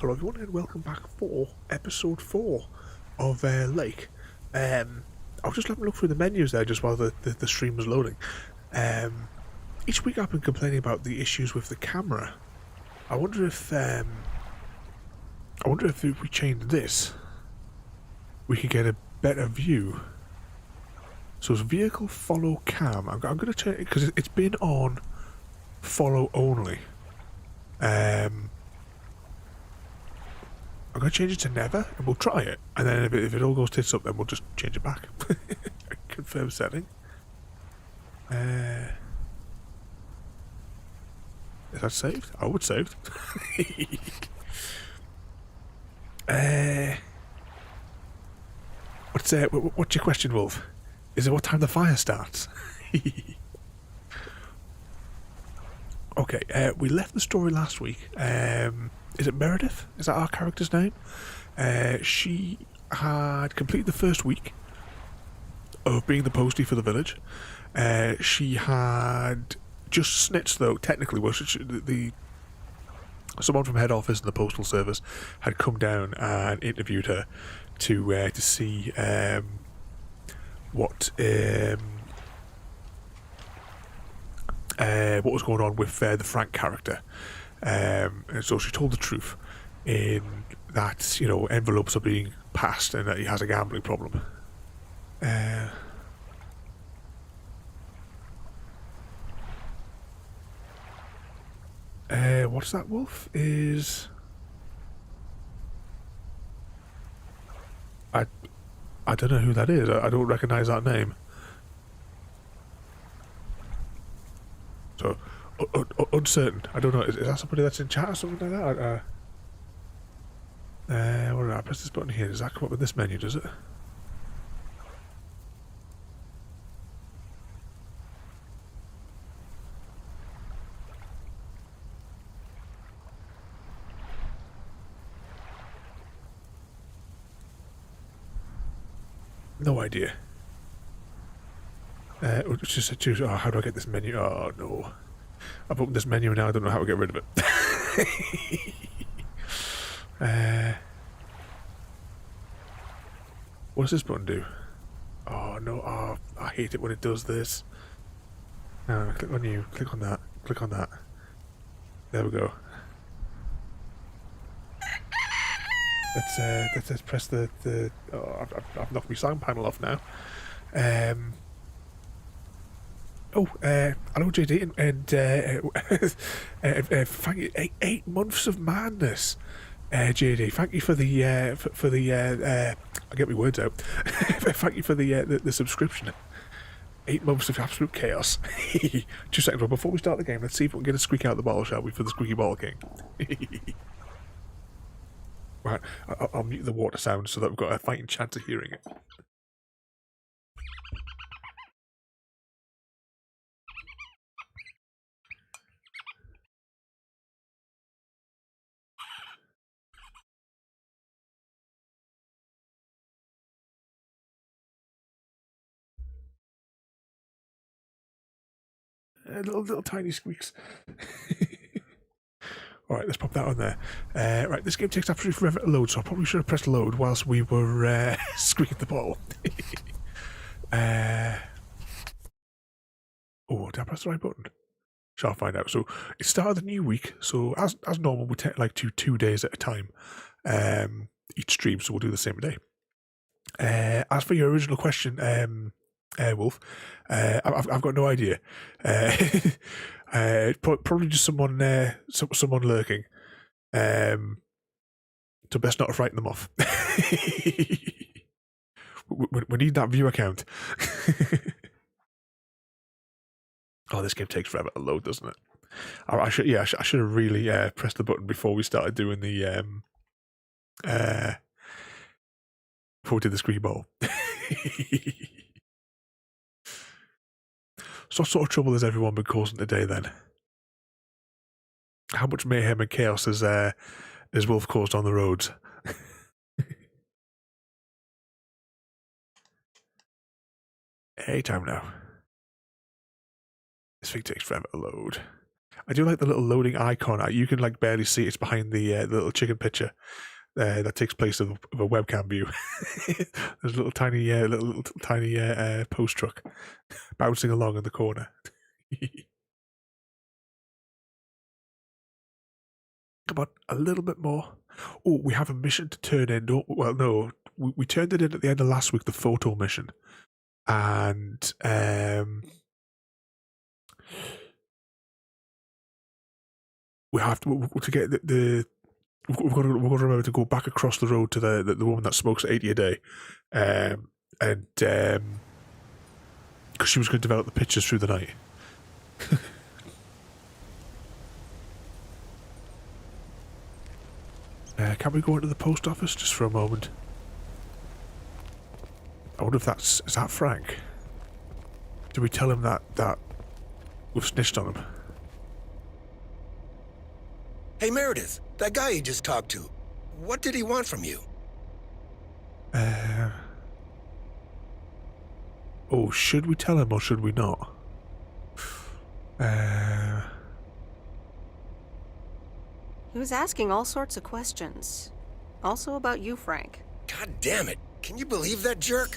Hello everyone and welcome back for episode 4 of Lake. I was just having a look through the menus there just while the stream was loading. Each week I've been complaining about the issues with the camera. I wonder if if we change this, we could get a better view. So it's vehicle follow cam. I'm going to change it because it's been on follow only. I'm going to change it to never, and we'll try it. And then if it all goes tits up, then we'll just change it back. Confirm setting. Is that saved? Oh, it's saved. What's your question, Wolf? Is it what time the fire starts? Okay, we left the story last week. Is it Meredith? Is that our character's name? She had completed the first week of being the postie for the village. She had just snitched, though, technically, someone from head office and the postal service had come down and interviewed her to see what was going on with the Frank character. And so she told the truth in that, you know, envelopes are being passed and that he has a gambling problem. What's that, Wolf? I don't know who that is. I don't recognise that name. So, uncertain. I don't know. Is that somebody that's in chat or something like that? What did I press this button here? Does that come up with this menu, does it? No idea. Just said, oh, how do I get this menu? Oh, no. I've opened this menu and now I don't know how to get rid of it. What does this button do? Oh, no. Oh, I hate it when it does this. Click on you. Click on that. Click on that. There we go. Let's press the oh, I've knocked my sound panel off now. Hello JD and thank you. 8 months of madness, JD. Thank you for the I'll get my words out. Thank you for the subscription. 8 months of absolute chaos. 2 seconds before we start the game. Let's see if we can get a squeak out of the bottle, shall we, for the Squeaky Bottle King? Right, I'll mute the water sound so that we've got a fighting chance of hearing it. Little tiny squeaks. Alright, let's pop that on there. Right, this game takes absolutely forever to load, so I probably should have pressed load whilst we were squeaking the bottle. Oh, did I press the right button? Shall I find out? So, it started the new week, so as normal, we take like two days at a time each stream, so we'll do the same day. As for your original question, Wolf, I've got no idea. Probably just someone lurking. So best not to frighten them off. we need that view account. Oh, this game takes forever to load, doesn't it? I should have really pressed the button before we started doing the before we did the screen ball. So what sort of trouble has everyone been causing today then? How much mayhem and chaos has Wolf caused on the roads? Anytime now. This thing takes forever to load. I do like the little loading icon. You can like barely see it's behind the little chicken picture that takes place of a webcam view. There's a little tiny, little tiny post truck bouncing along in the corner. Come on, a little bit more. Oh, we have a mission to turn in. Well, no, we turned it in at the end of last week, the photo mission, and we have to get the we've got to remember to go back across the road to the woman that smokes 80 a day, and because she was going to develop the pictures through the night. Can we go into the post office just for a moment? I wonder if is that Frank? Did we tell him that we've snitched on him? Hey Meredith, that guy you just talked to, what did he want from you? Oh, should we tell him or should we not? He was asking all sorts of questions. Also about you, Frank. God damn it. Can you believe that jerk?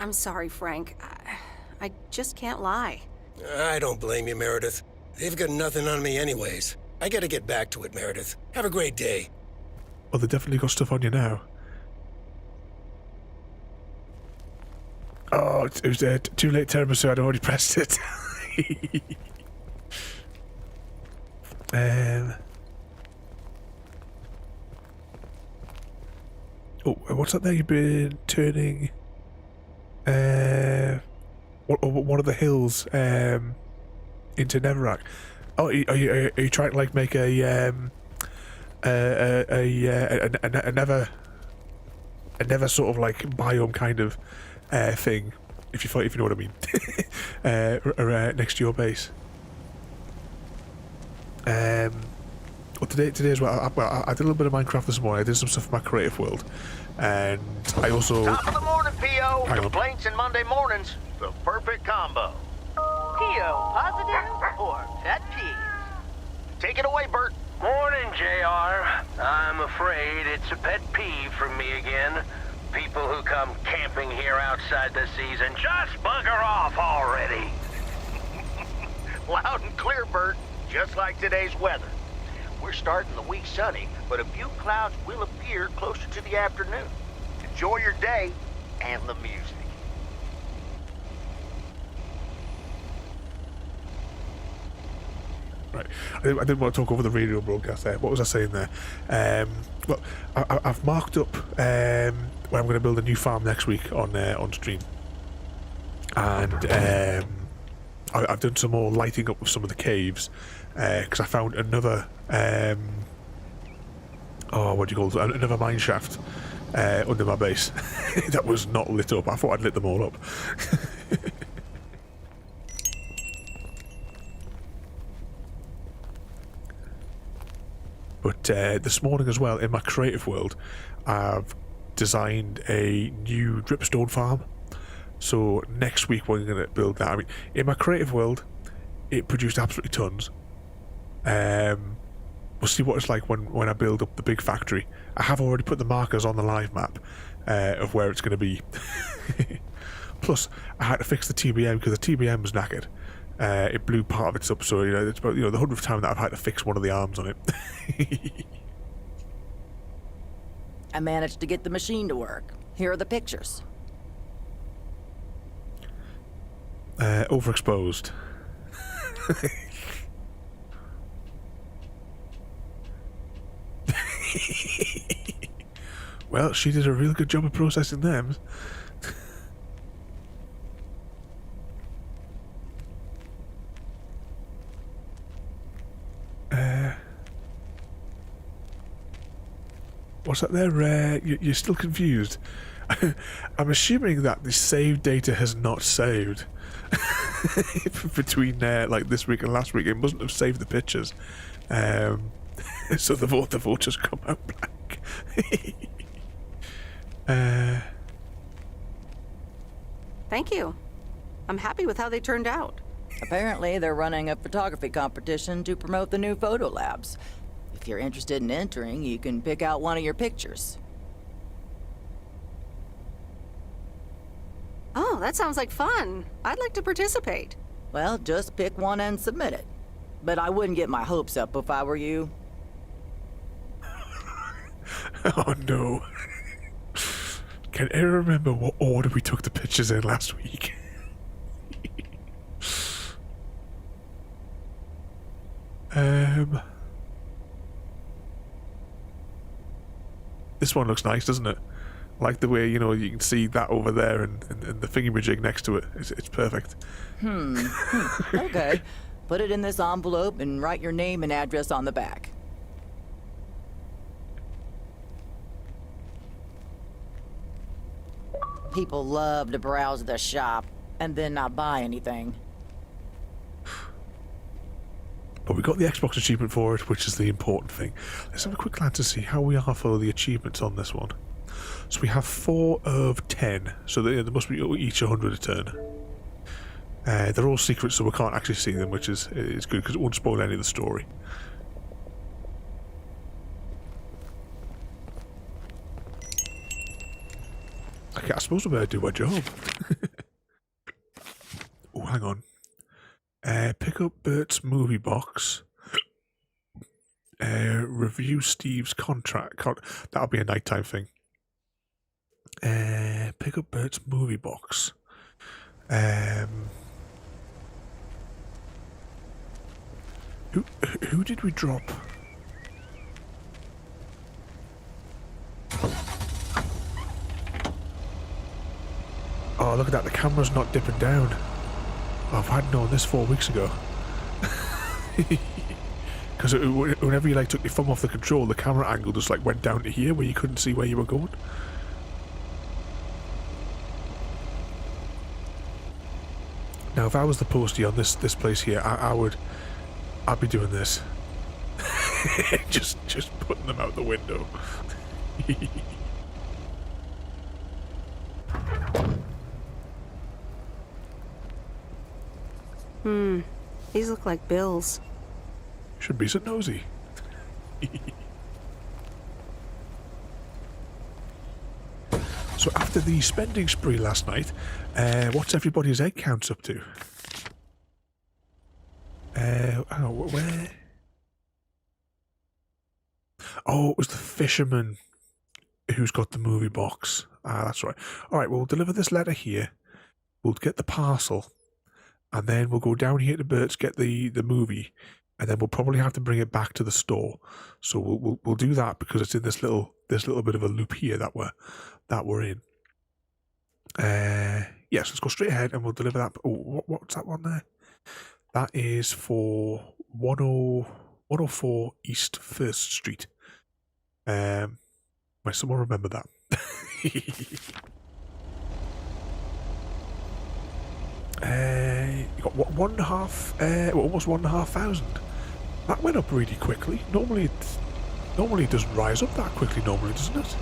I'm sorry, Frank. I just can't lie. I don't blame you, Meredith. They've got nothing on me anyways. I gotta get back to it, Meredith. Have a great day. Well, they definitely got stuff on you now. Oh, it was too late, terrible, so I'd already pressed it. Oh, what's that there? You've been turning one of the hills into Neverac. Oh, are you trying to like make a never sort of like biome kind of thing, if you know what I mean, next to your base. Well, today as well. I did a little bit of Minecraft this morning. I did some stuff for my creative world, and I also. Top of the morning, P.O. Complaints and Monday mornings, the perfect combo. P.O. positive or pet peeve? Take it away, Bert. Morning, JR. I'm afraid it's a pet peeve from me again. People who come camping here outside the season, just bugger off already. Loud and clear, Bert. Just like today's weather. We're starting the week sunny, but a few clouds will appear closer to the afternoon. Enjoy your day and the music. Right, I didn't want to talk over the radio broadcast there. What was I saying there? Well, I've marked up where I'm going to build a new farm next week on stream, and I've done some more lighting up with some of the caves because I found another what do you call it? Another mine shaft under my base that was not lit up. I thought I'd lit them all up. But this morning as well, in my creative world, I've designed a new dripstone farm. So next week we're going to build that. I mean, in my creative world, it produced absolutely tons. We'll see what it's like when I build up the big factory. I have already put the markers on the live map of where it's going to be. Plus, I had to fix the TBM because the TBM was knackered. It blew part of it up, so it's about the 100th time that I've had to fix one of the arms on it. I managed to get the machine to work. Here are the pictures. Overexposed. Well, she did a real good job of processing them. What's that there? You're still confused. I'm assuming that the save data has not saved between like this week and last week. It mustn't have saved the pictures, so the vote just come out blank. Thank you. I'm happy with how they turned out. Apparently, they're running a photography competition to promote the new photo labs. If you're interested in entering, you can pick out one of your pictures. Oh, that sounds like fun. I'd like to participate. Well, just pick one and submit it. But I wouldn't get my hopes up if I were you. Oh no. Can I remember what order we took the pictures in last week? This one looks nice, doesn't it? I like the way, you know, you can see that over there and the thingamajig next to it. It's perfect. Okay. Put it in this envelope and write your name and address on the back. People love to browse the shop and then not buy anything. But we got the Xbox achievement for it, which is the important thing. Let's have a quick glance to see how we are for the achievements on this one. So we have 4 of 10, so there must be each 100 a turn. They're all secrets, so we can't actually see them, which is good because it won't spoil any of the story. Okay, I suppose I better do my job. Oh, hang on. Pick up Bert's movie box. Review Steve's contract. That'll be a nighttime thing. Pick up Bert's movie box. Who did we drop? Oh, look at that. The camera's not dipping down. Oh, if I'd known this 4 weeks ago. Because whenever you like took your thumb off the control, the camera angle just like went down to here where you couldn't see where you were going. Now, if I was the postie on this place here, I'd be doing this. just putting them out the window. These look like bills. Should be so nosy. So after the spending spree last night, what's everybody's egg counts up to? Where? Oh, it was the fisherman who's got the movie box. Ah, that's right. All right, we'll deliver this letter here. We'll get the parcel. And then we'll go down here to Bert's, get the movie, and then we'll probably have to bring it back to the store. So we'll do that because it's in this little bit of a loop here that we're in. Yes, let's go straight ahead and we'll deliver that. Oh, what's that one there? That is for 104 East 1st Street. Might someone remember that? You got what, almost 1,500. That went up really quickly. Normally it doesn't rise up that quickly. Normally, doesn't it?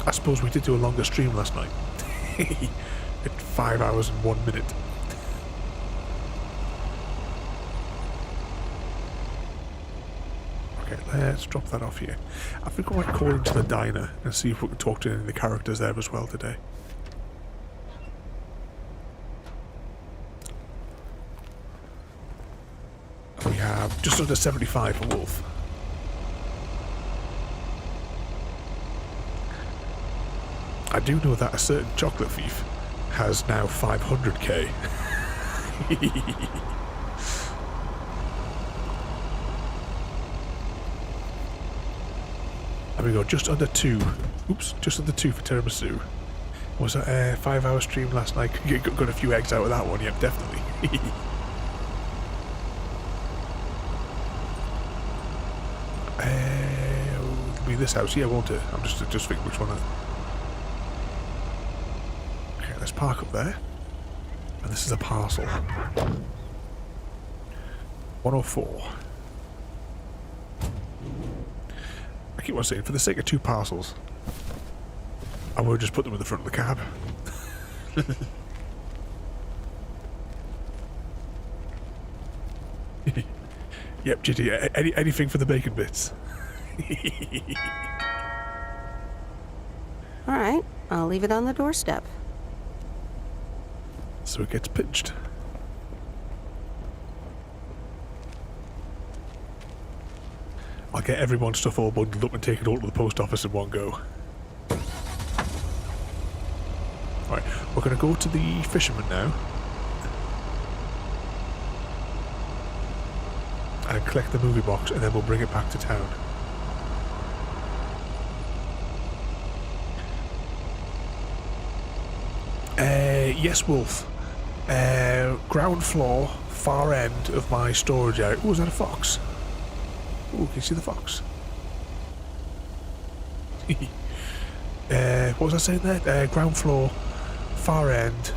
I suppose we did do a longer stream last night. At 5 hours and 1 minute. Okay, let's drop that off here. I think I might call into the diner and see if we can talk to any of the characters there as well today. We have just under 75 for Wolf. I do know that a certain chocolate thief has now 500k. There we go, just under 2. Oops, just under 2 for tiramisu. Was that a 5-hour stream last night? Got a few eggs out of that one, yep, definitely. It'll be this house, yeah, won't it? I'm just thinking which one. Okay, let's park up there. And this is a parcel. 104. I keep on saying, for the sake of 2 parcels. I would just put them in the front of the cab. Yep, GT, anything for the bacon bits. Alright, I'll leave it on the doorstep. So it gets pinched. I'll get everyone's stuff all bundled up and take it all to the post office in one go. Alright, we're going to go to the fisherman now. And collect the movie box, and then we'll bring it back to town. Yes, Wolf. Ground floor, far end of my storage area. Oh, is that a fox? Oh, can you see the fox? What was I saying there? Ground floor, far end,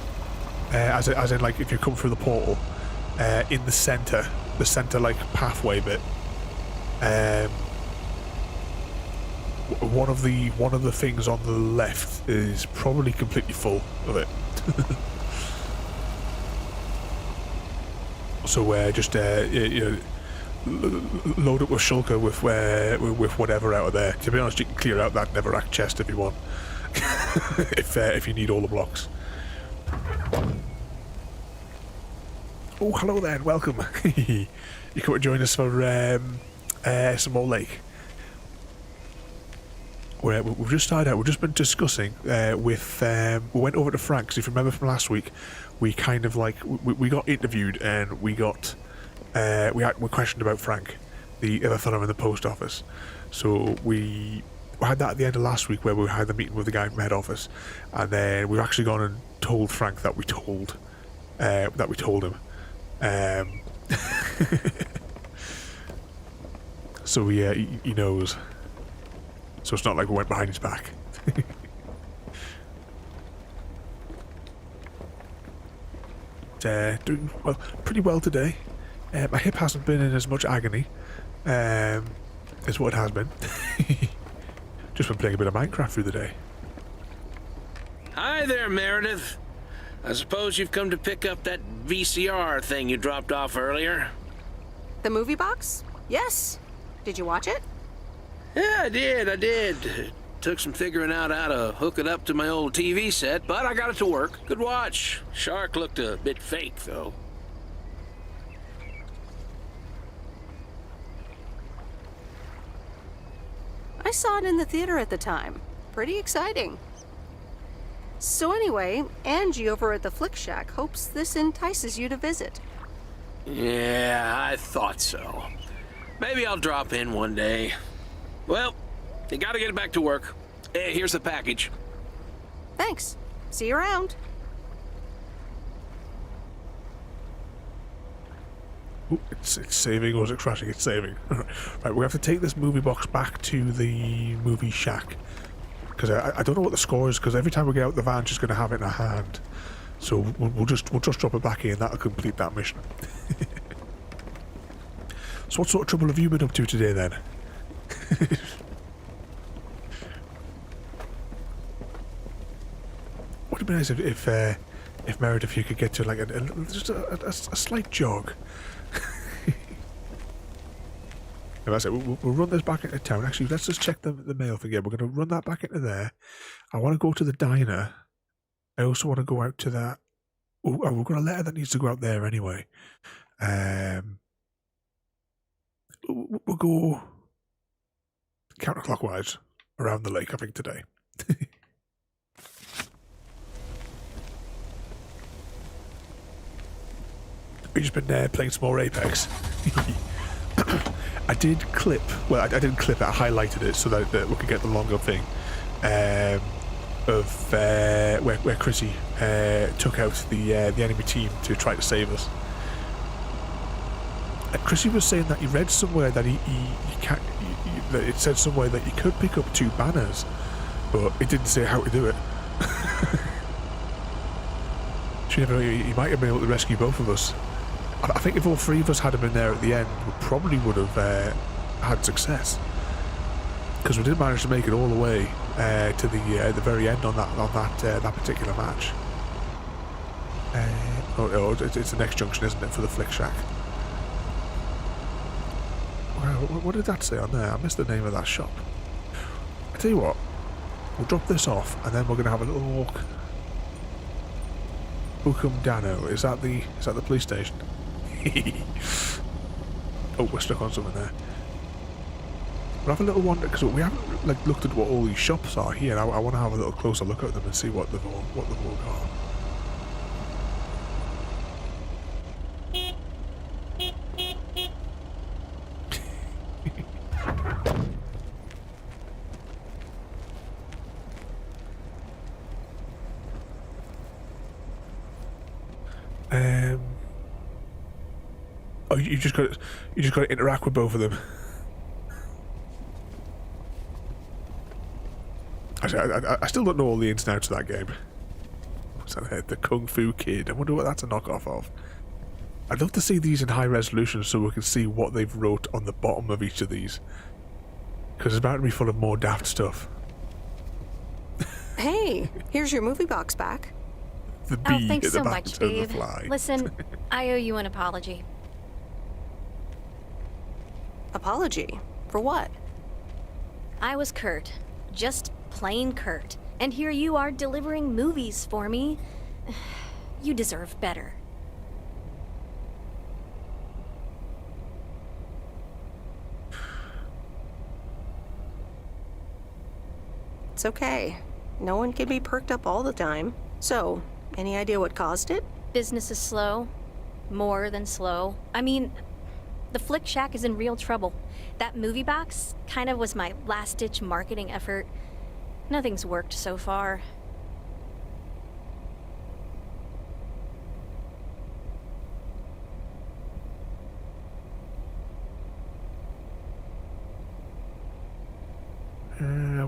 as in like if you come through the portal, in the centre like pathway bit. One of the things on the left is probably completely full of it. So just you know, load up with shulker with whatever out of there. To be honest, you can clear out that Neverac chest if you want. if you need all the blocks. Oh, hello there, and welcome. You come to join us for some more lake. We've just started out. We've just been discussing with. We went over to Frank, because if you remember from last week, we kind of like we got interviewed and we got we questioned about Frank, the other fellow in the post office. So we had that at the end of last week where we had the meeting with the guy from head office, and then we've actually gone and told Frank that we told him. So he knows. So it's not like we went behind his back. Doing well, pretty well today. My hip hasn't been in as much agony as what it has been. Just been playing a bit of Minecraft through the day. Hi there, Meredith. I suppose you've come to pick up that VCR thing you dropped off earlier? The movie box? Yes. Did you watch it? Yeah, I did. It took some figuring out how to hook it up to my old TV set, but I got it to work. Good watch. Shark looked a bit fake, though. I saw it in the theater at the time. Pretty exciting. So anyway, Angie over at the Flick Shack hopes this entices you to visit. Yeah, I thought so. Maybe I'll drop in one day. Well, you gotta get back to work. Here's the package. Thanks. See you around. Ooh, it's saving, or is it crashing? It's saving. Right, we have to take this movie box back to the movie shack. Because I don't know what the score is, because every time we get out the van, she's going to have it in her hand. So we'll just drop it back in, that'll complete that mission. So what sort of trouble have you been up to today, then? Would it be nice if Meredith, you could get to like just a slight jog. That's it. We'll run this back into town. Actually, let's just check the mail thing again. We're going to run that back into there. I want to go to the diner. I also want to go out to that. Oh, we've got a letter that needs to go out there anyway. We'll go counterclockwise around the lake, I think, today. We've just been playing some more Apex. I did clip, well, I didn't clip it, I highlighted it so that we could get the longer thing of where Chrissy took out the enemy team to try to save us. And Chrissy was saying that he read somewhere that that it said somewhere that you could pick up 2 banners, but it didn't say how to do it. He might have been able to rescue both of us. I think if all 3 of us had him in there at the end, we probably would have had success. Because we did manage to make it all the way to the very end on that particular match. It's the next junction, isn't it, for the Flick Shack? Wow, what did that say on there? I missed the name of that shop. I tell you what, we'll drop this off and then we're going to have a little walk. Bucum Dano, is that the police station? Oh, we're stuck on something there. We'll have a little wander because we haven't looked at what all these shops are here. I want to have a little closer look at them and see what they've all got. Oh, you just got to interact with both of them. I still don't know all the ins and outs of that game. What's that? The Kung Fu Kid. I wonder what that's a knockoff of. I'd love to see these in high resolution so we can see what they've wrote on the bottom of each of these. Because it's about to be full of more daft stuff. Hey, here's your movie box back. The bee Oh, thanks at the so back much, of the babe. fly. Listen, I owe you an apology. Apology? For what? I was Kurt. Just plain Kurt. And here you are delivering movies for me. You deserve better. It's okay. No one can be perked up all the time. So, any idea what caused it? Business is slow. More than slow. I mean, the Flick Shack is in real trouble. That movie box kind of was my last-ditch marketing effort. Nothing's worked so far.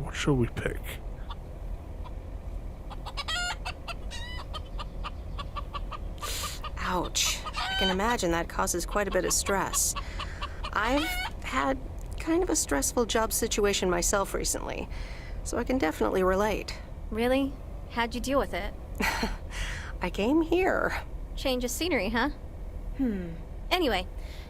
What shall we pick? Ouch. I can imagine that causes quite a bit of stress. I've had kind of a stressful job situation myself recently, so I can definitely relate. Really? How'd you deal with it? I came here. Change of scenery, huh? Anyway,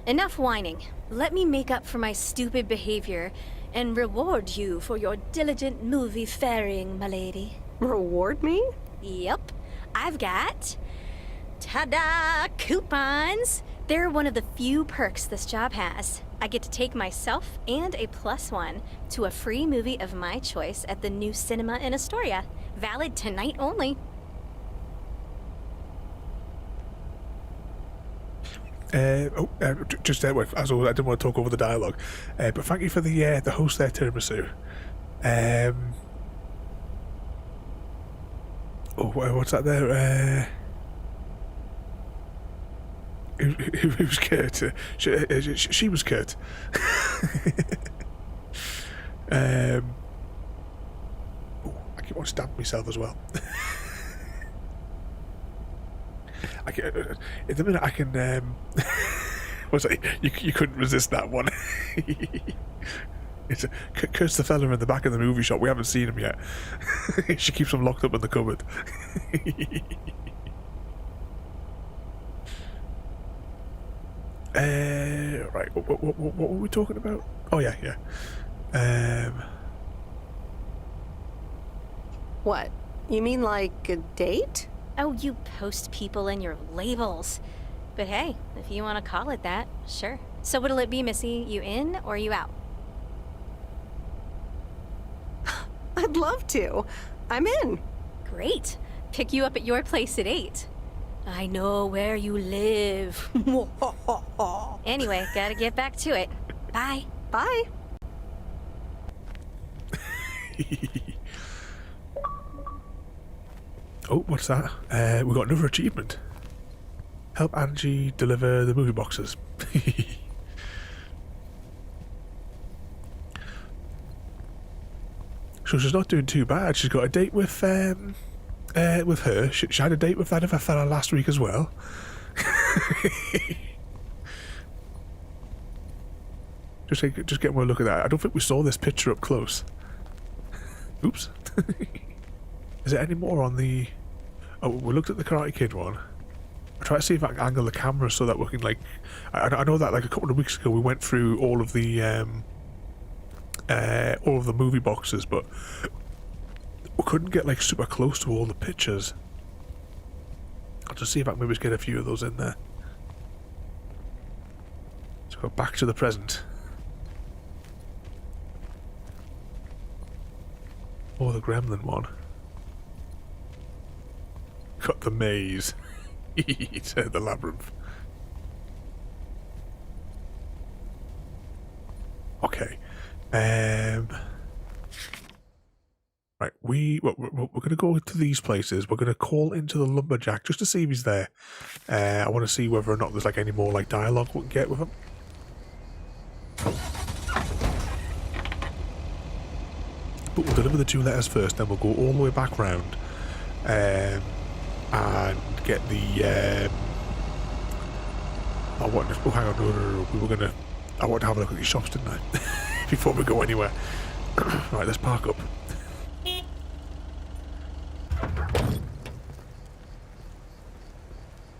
enough whining. Let me make up for my stupid behavior and reward you for your diligent movie faring, my lady. Reward me? Yep. I've got... ta-da! Coupons! They're one of the few perks this job has. I get to take myself and a +1 to a free movie of my choice at the new cinema in Astoria. Valid tonight only. Just wait, as always, I didn't want to talk over the dialogue, but thank you for the host there, Tiramisu. What's that there? Who's Kurt? She was Kurt. I keep on stabbing myself as well. In the minute I can. What's that? You couldn't resist that one. It's Kurt's the fella in the back of the movie shop. We haven't seen him yet. She keeps him locked up in the cupboard. Right. What were we talking about? Oh yeah. What? You mean like a date? Oh, you post people and your labels. But hey, if you want to call it that, sure. So what'll it be, Missy? You in or you out? I'd love to. I'm in. Great. Pick you up at your place at 8. I know where you live. Anyway, gotta get back to it. Bye. Bye. Oh, what's that? We got another achievement. Help Angie deliver the movie boxes. So she's not doing too bad. She's got a date with her. She had a date with that other fella last week as well. Just getting a look at that. I don't think we saw this picture up close. Oops. Is there any more on the... Oh, we looked at the Karate Kid one. I try to see if I can angle the camera so that we can, like... I know that, like, a couple of weeks ago we went through all of the movie boxes, but we couldn't get, like, super close to all the pictures. I'll just see if I can maybe get a few of those in there. Let's go back to the present. Oh, the Gremlin one. Got the maze. He said the labyrinth. Okay. Right, we're going to go to these places. We're going to call into the lumberjack just to see if he's there. I want to see whether or not there's like any more like dialogue we can get with him. But we'll deliver the 2 letters first, then we'll go all the way back round and get the. I want to. Oh, hang on, no. We were gonna. I want to have a look at these shops, didn't I? Before we go anywhere. Right, let's park up.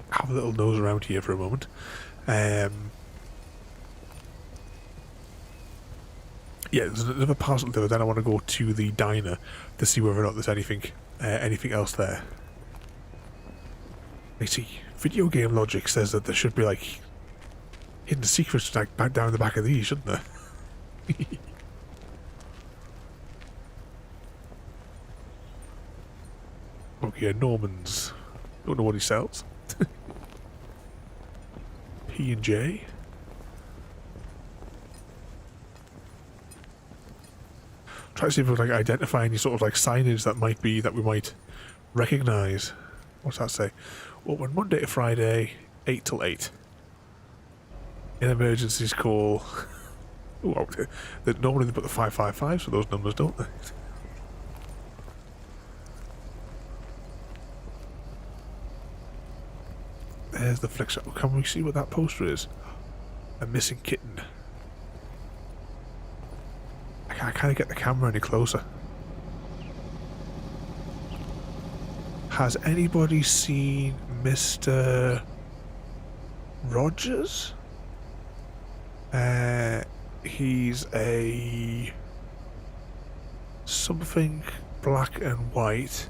Have a little nose around here for a moment. Yeah, there's another parcel there. Then I want to go to the diner to see whether or not there's anything else there. I see. Video game logic says that there should be like hidden secrets like back down the back of these, shouldn't there? Okay, Norman's. Don't know what he sells. P&J. Try to see if we can like identify any sort of like signage that we might recognise. What's that say? Open Monday to Friday, 8 till 8. In emergencies call. Ooh, normally they put the 555s for those numbers, don't they? There's the flick shop. Can we see what that poster is? A missing kitten. I can't get the camera any closer. Has anybody seen Mr. Rogers? He's a something black and white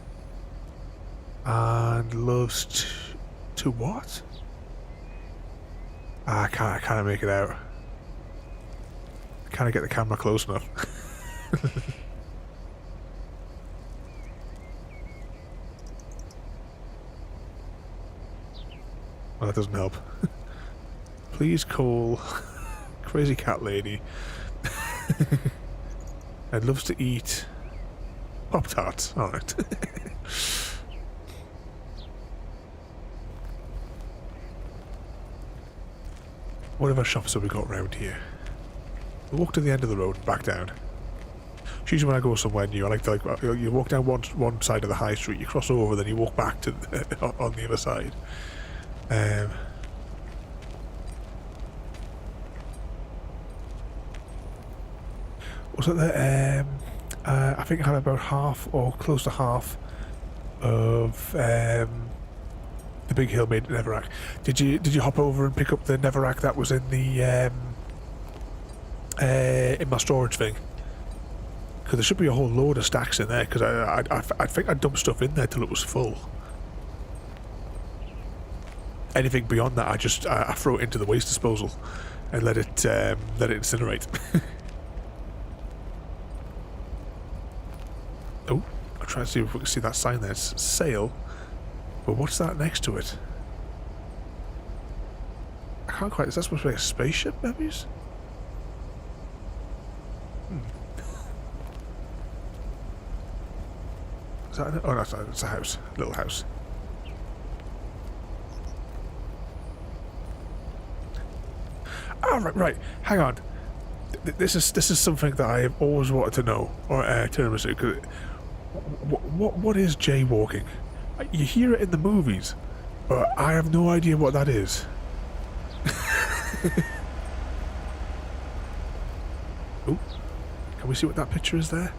and loves to what? I can't make it out. I can't get the camera close enough. Well, that doesn't help. Please call Crazy Cat Lady. And loves to eat Pop-Tarts. Alright. What other shops have we got around here? We walk to the end of the road and back down. Usually when I go somewhere new, I like to you walk down one side of the high street, you cross over, then you walk back to on the other side. Was it the I think I had about half or close to half of the Big Hill made Neverack. Did you hop over and pick up the Neverack that was in the in my storage thing? Because there should be a whole load of stacks in there. Because I think I dumped stuff in there till it was full. Anything beyond that, I throw it into the waste disposal and let it incinerate. Oh, I'm trying to see if we can see that sign there. It's sale. But what's that next to it? I can't quite... Is that supposed to be a spaceship, maybe? Is that oh, no, it's a house. A little house. Oh, right. Hang on. This is something that I have always wanted to know. Or tiramisu. Cause what is jaywalking? You hear it in the movies, but I have no idea what that is. Oh, can we see what that picture is there?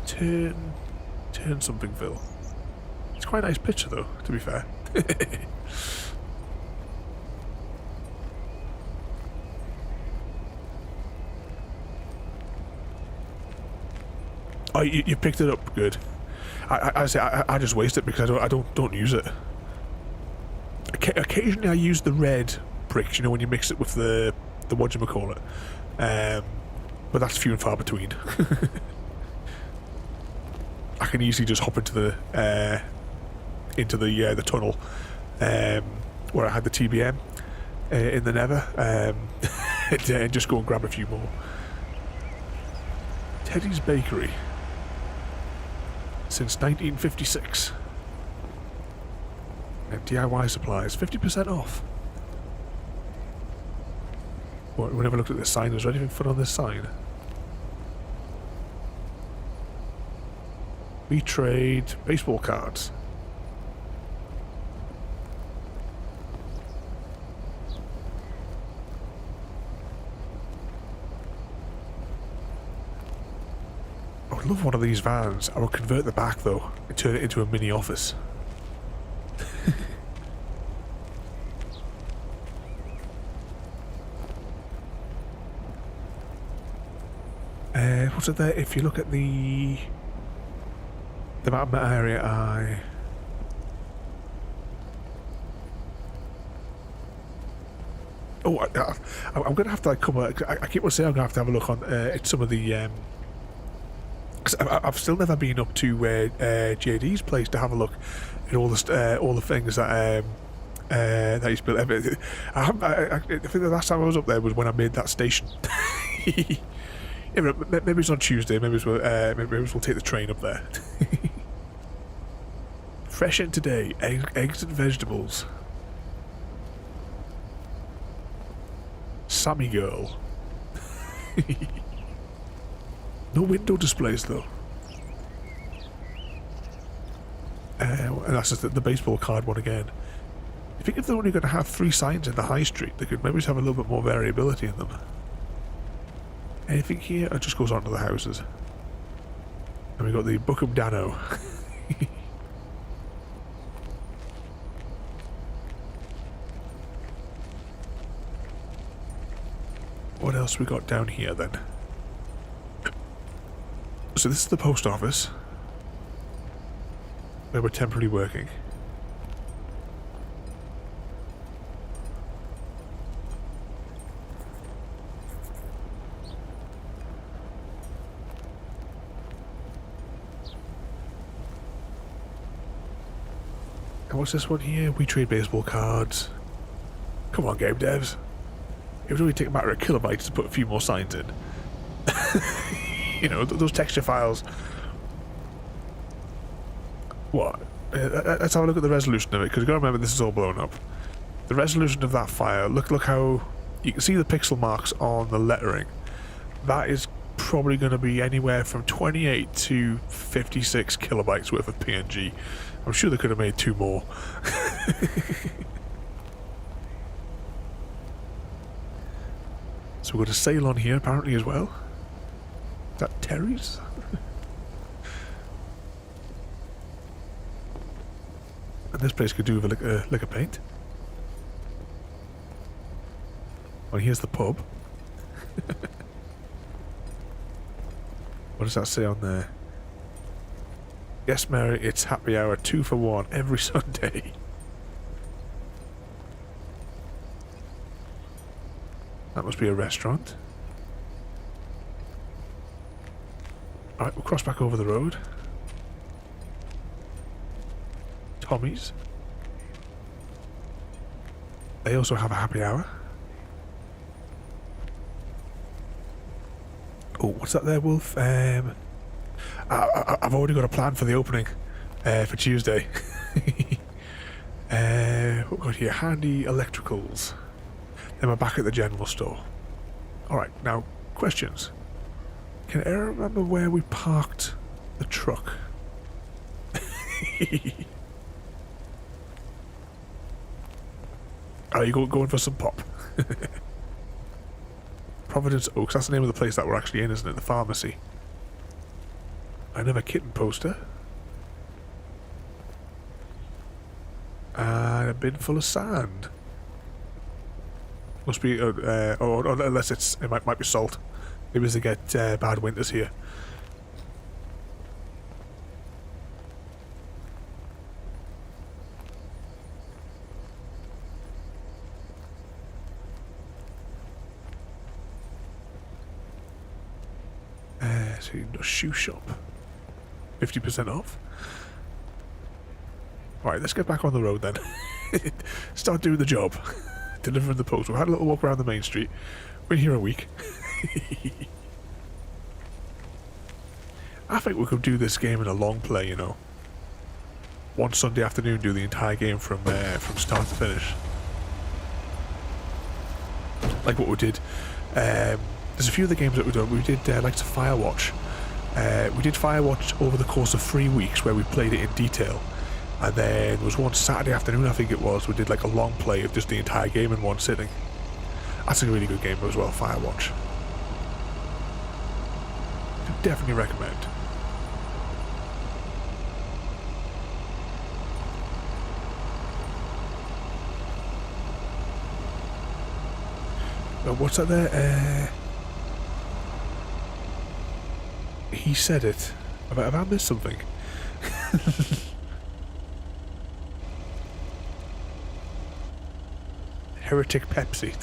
Turn somethingville. It's quite a nice picture though, to be fair. Oh, you picked it up. Good. I just waste it because I don't use it. Occasionally I use the red bricks, you know, when you mix it with the whatchamacallit. But that's few and far between. I can easily just hop into the tunnel where I had the TBM in the Nether, and just go and grab a few more. Teddy's Bakery. Since 1956. And DIY supplies, 50% off. Well, we never looked at this sign. Is there anything fun on this sign? We trade baseball cards. I would love one of these vans. I would convert the back though and turn it into a mini office. What's it there? If you look at the map area, I'm gonna have to like come. I keep on saying I'm gonna have to have a look on at some of the. Cause I've still never been up to JD's place to have a look at all the things that he's built. I think the last time I was up there was when I made that station. Yeah, maybe it's on Tuesday. Maybe we'll take the train up there. Fresh in today, eggs and vegetables. Sammy girl. No window displays though. And that's just the baseball card one again. I think if they're only going to have 3 signs in the high street, they could maybe just have a little bit more variability in them. Anything here? It just goes on to the houses. And we got the Bookham Dano. What else we got down here then? So this is the post office where we're temporarily working. And what's this one here? We trade baseball cards. Come on, game devs. It would only take a matter of kilobytes to put a few more signs in. You know, those texture files. What? Let's have a look at the resolution of it, because you've got to remember this is all blown up. The resolution of that file, look how... You can see the pixel marks on the lettering. That is probably going to be anywhere from 28 to 56 kilobytes worth of PNG. I'm sure they could have made 2 more. So we've got a sale on here apparently as well. Is that Terry's? And this place could do with a lick of paint. Well, here's the pub. What does that say on there? Yes, Mary, it's happy hour 2 for 1 every Sunday. That must be a restaurant. Alright, we'll cross back over the road. Tommy's. They also have a happy hour. Oh, what's that there, Wolf? I've already got a plan for the opening for Tuesday. What we got here? Handy electricals. Then we're back at the general store. Alright, now, questions. Can I remember where we parked the truck? Are you going for some pop? Providence Oaks, that's the name of the place that we're actually in, isn't it? The pharmacy. Another kitten poster. And a bin full of sand. Must be, or unless it might be salt. Maybe as they get bad winters here. So a shoe shop. 50% off. Alright, let's get back on the road then. Start doing the job. Delivering the post. We've had a little walk around the main street. We're here a week. I think we could do this game in a long play, you know. One Sunday afternoon, do the entire game from start to finish. Like what we did. There's a few of the games that we've done. We did like to Firewatch. We did Firewatch over the course of 3 weeks where we played it in detail. And then there was one Saturday afternoon, I think it was, we did like a long play of just the entire game in one sitting. That's a really good game as well, Firewatch. Definitely recommend. What's that there? He said it. Have I missed something? Heretic Pepsi.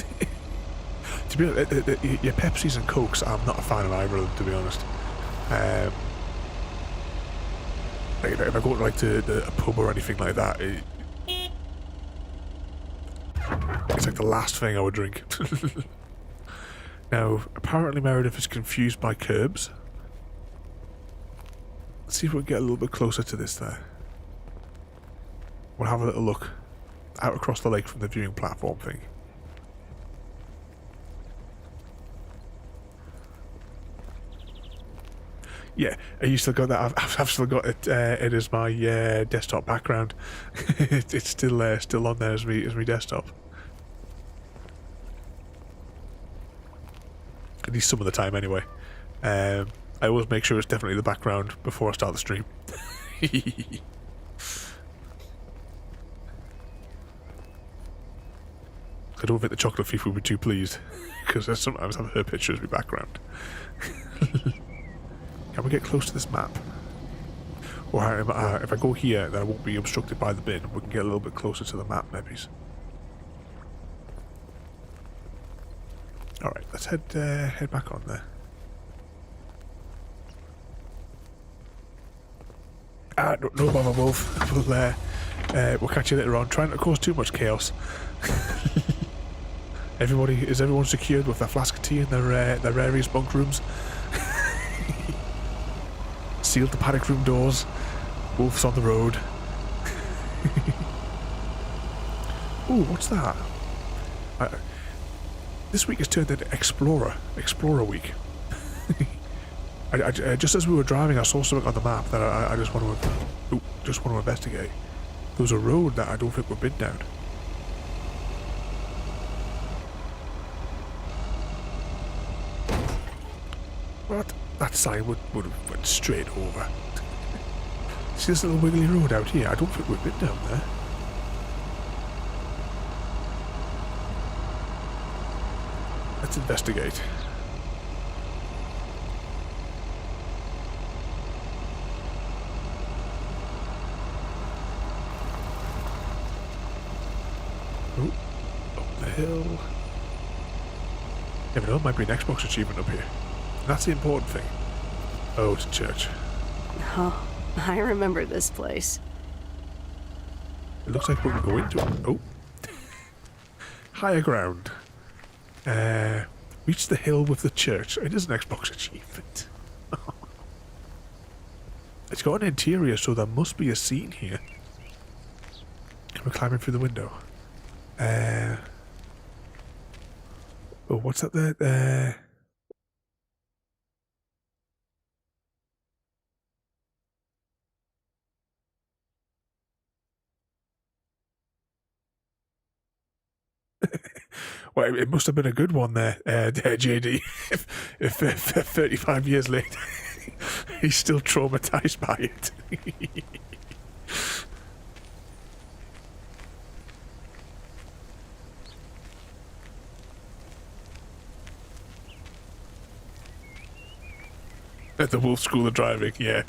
To be honest, your Pepsis and Cokes, I'm not a fan of either of them, to be honest. Like if I go to like a pub or anything like that, it's like the last thing I would drink. Now, apparently Meredith is confused by curbs. Let's see if we can get a little bit closer to this there. We'll have a little look out across the lake from the viewing platform thing. Yeah, you still got that. I've still got it. It is my desktop background. It's still on there as my desktop. At least some of the time, anyway. I always make sure it's definitely the background before I start the stream. I don't think the chocolate thief will be too pleased, because I sometimes have her picture as my background. Can we get close to this map? Or if I go here, then I won't be obstructed by the bin. We can get a little bit closer to the map, maybe. Alright, let's head back on there. No bother, Wolf. We'll catch you later on. Trying not to cause too much chaos. Is everyone secured with their flask of tea in their various bunk rooms? Sealed the paddock room doors. Wolf's on the road. Ooh, what's that? This week has turned into Explorer Week. Just as we were driving, I saw something on the map that I just want to investigate. There was a road that I don't think we've been down. What? That sign would have went straight over. See this little wiggly road out here? I don't think we've been down there. Let's investigate. Oh, up the hill. Never know, might be an Xbox achievement up here. That's the important thing. Oh, it's a church. Oh, I remember this place. It looks like we can go into it. Oh. Higher ground. Reach the hill with the church. It is an Xbox achievement. It's got an interior, so there must be a scene here. We're climbing through the window. Oh, what's that there? Well, it must have been a good one there, JD. if 35 years later, He's still traumatized by it. At the Wolf School of Driving, yeah.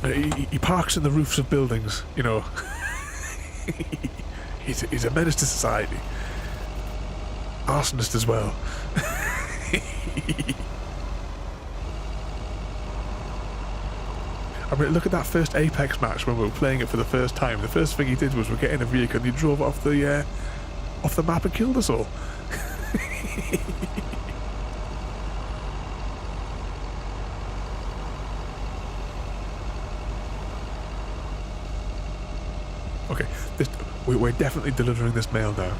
He parks in the roofs of buildings, you know. He's a menace to society. Arsonist as well. I mean, look at that first Apex match when we were playing it for the first time. The first thing he did was we get in a vehicle and he drove off the map and killed us all. Okay, we're definitely delivering this mail now.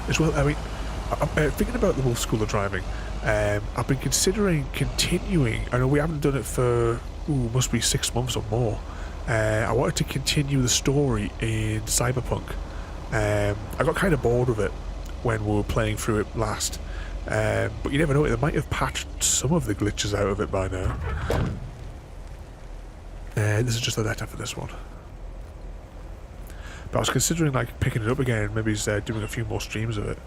As well, I mean, I'm thinking about the Wolf School of Driving. I've been considering continuing. I know we haven't done it for must be 6 months or more. I wanted to continue the story in Cyberpunk. I got kind of bored of it when we were playing through it last. But you never know, they might have patched some of the glitches out of it by now. This is just a letter for this one. But I was considering like picking it up again and maybe doing a few more streams of it.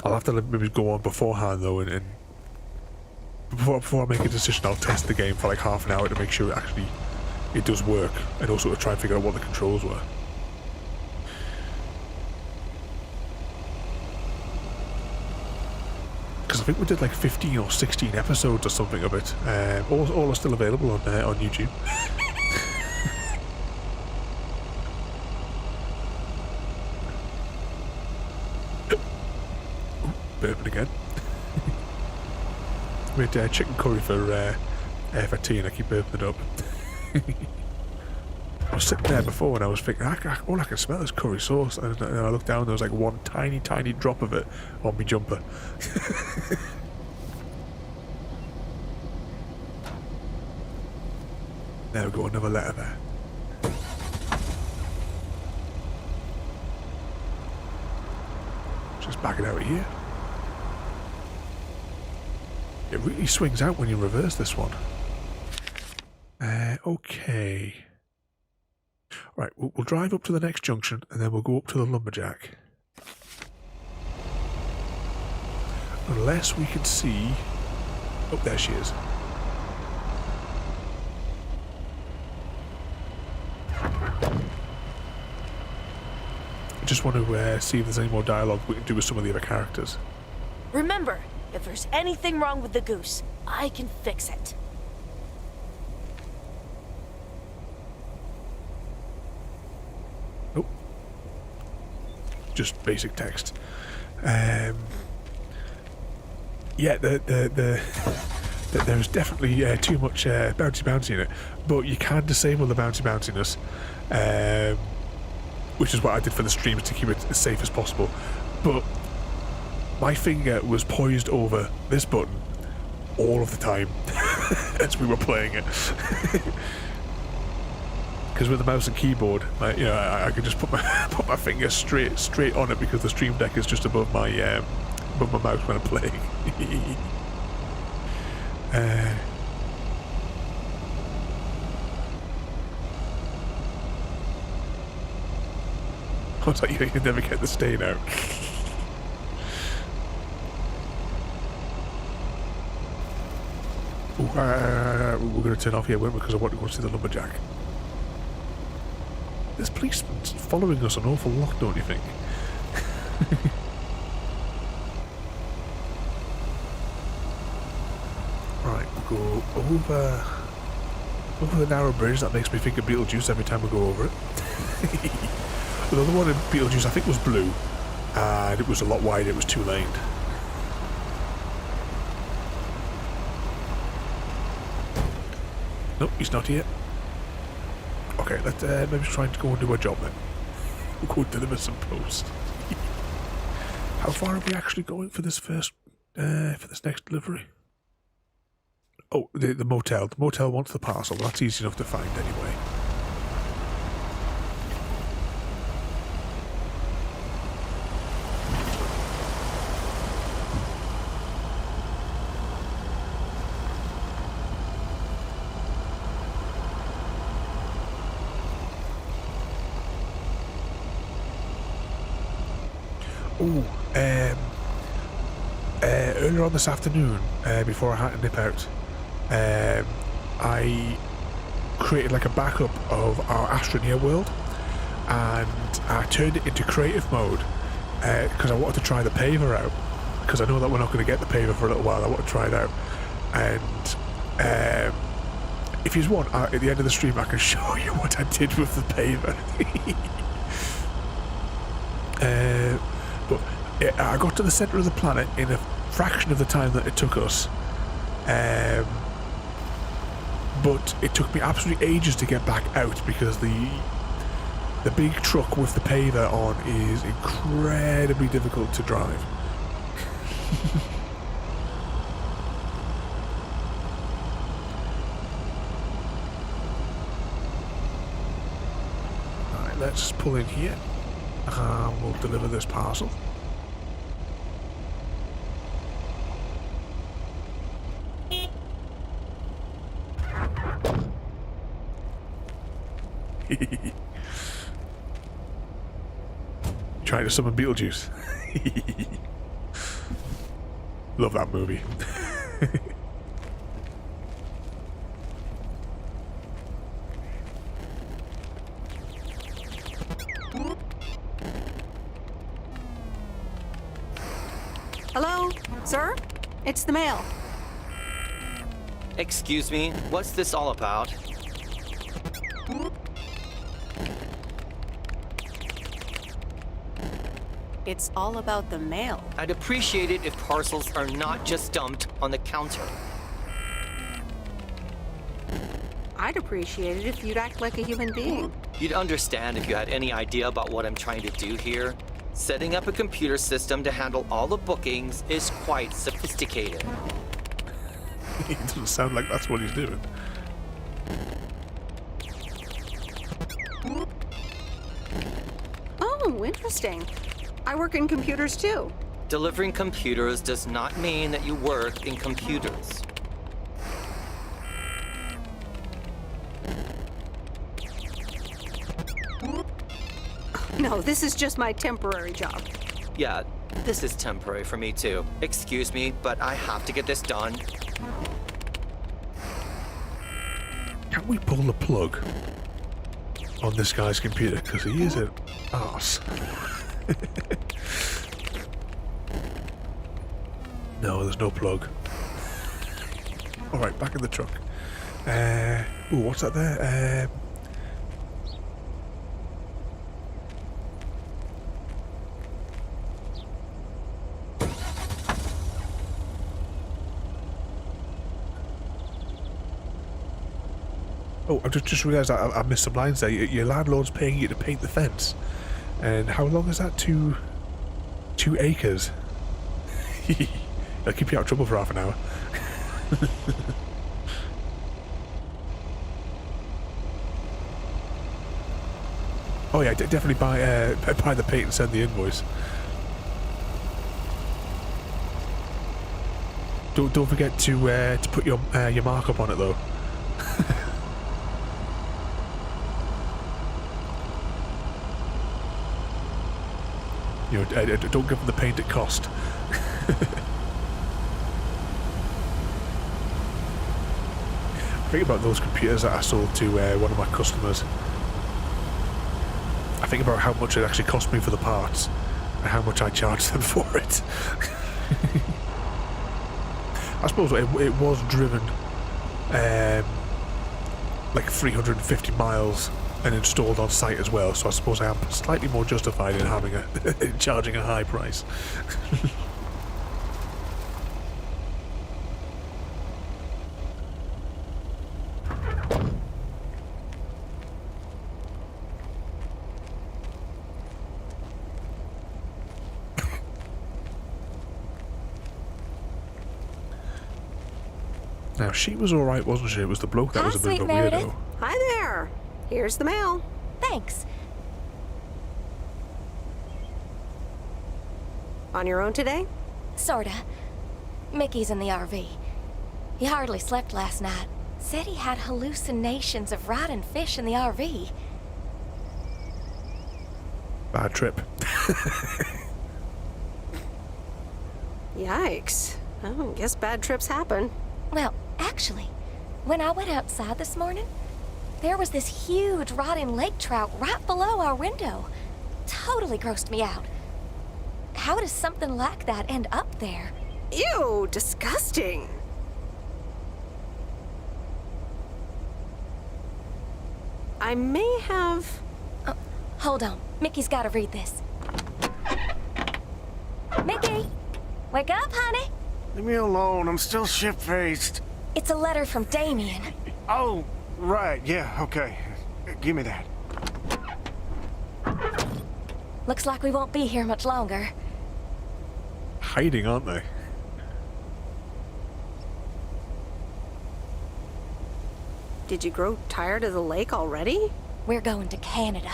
I'll have to maybe go on beforehand though, and before I make a decision, I'll test the game for like half an hour to make sure it does work, and also to try and figure out what the controls were. Because I think we did like 15 or 16 episodes or something of it. All are still available on YouTube. Burping again. We had chicken curry for tea and I keep burping it up. I was sitting there before and I was thinking, all I can smell is curry sauce, and I looked down and there was like one tiny drop of it on my jumper. There we go, another letter there. Just back it out here. It really swings out when you reverse this one. Okay. Right, we'll drive up to the next junction and then we'll go up to the lumberjack. Unless we can see... Oh, there she is. I just want to see if there's any more dialogue we can do with some of the other characters. Remember, if there's anything wrong with the goose, I can fix it. Oh. Just basic text. Yeah, there's definitely too much bouncy in it, but you can disable the bounciness, which is what I did for the streams to keep it as safe as possible. But my finger was poised over this button all of the time as we were playing it. Because with the mouse and keyboard, I could just put my finger straight on it because the stream deck is just above my mouse when I'm playing. I was like, you can never get the stain out. We're going to turn off here, weren't we? Because I want to go see the lumberjack. This policeman's following us an awful lot, don't you think? Right, we'll go over the narrow bridge. That makes me think of Beetlejuice every time we go over it. The other one in Beetlejuice I think was blue, and it was a lot wider, it was 2-laned. Nope, he's not here. Okay, let's maybe try and go and do a job then. We'll go and deliver some post. How far are we actually going for this next delivery? Oh, the motel. The motel wants the parcel. That's easy enough to find anyway. Oh, earlier on this afternoon, before I had to nip out, I created like a backup of our Astroneer world, and I turned it into creative mode because I wanted to try the paver out, because I know that we're not going to get the paver for a little while. I want to try it out, and if you want, at the end of the stream I can show you what I did with the paver. But I got to the centre of the planet in a fraction of the time that it took us, but it took me absolutely ages to get back out because the big truck with the paver on is incredibly difficult to drive. Alright, let's pull in here. We'll deliver this parcel. Trying to summon Beetlejuice. Love that movie. Hello, sir? It's the mail. Excuse me, what's this all about? It's all about the mail. I'd appreciate it if parcels are not just dumped on the counter. I'd appreciate it if you'd act like a human being. You'd understand if you had any idea about what I'm trying to do here. Setting up a computer system to handle all the bookings is quite sophisticated. It doesn't sound like that's what he's doing. Oh, interesting. I work in computers too. Delivering computers does not mean that you work in computers. No, this is just my temporary job. Yeah, this is temporary for me too. Excuse me, but I have to get this done. Can we pull the plug on this guy's computer? Because he is an arse. No, there's no plug. Alright, back in the truck. Ooh, what's that there? Oh, I've just realised I missed some lines there. Your landlord's paying you to paint the fence. And how long is that? 2 acres? I'll keep you out of trouble for half an hour. Oh yeah, definitely buy the paint and send the invoice. Don't forget to put your markup on it though. You know, don't give them the paint at cost. Think about those computers that I sold to one of my customers. I think about how much it actually cost me for the parts and how much I charged them for it. I suppose it was driven like 350 miles and installed on site as well, so I suppose I am slightly more justified in having in charging a high price. Now, she was alright, wasn't she? It was the bloke that Hi, was a bit sweet of a Meredith. weirdo. Hi there. Here's the mail. Thanks. On your own today? Sorta. Mickey's in the RV. He hardly slept last night. Said he had hallucinations of riding fish in the RV. Bad trip. Yikes. Oh, guess bad trips happen. Well, actually, when I went outside this morning, there was this huge rotting lake trout right below our window. Totally grossed me out. How does something like that end up there? Ew, disgusting. I may have... Oh, hold on. Mickey's gotta read this. Mickey! Wake up, honey! Leave me alone, I'm still shit-faced. It's a letter from Damien. Oh, right, yeah, okay. Give me that. Looks like we won't be here much longer. Hiding, aren't they? Did you grow tired of the lake already? We're going to Canada.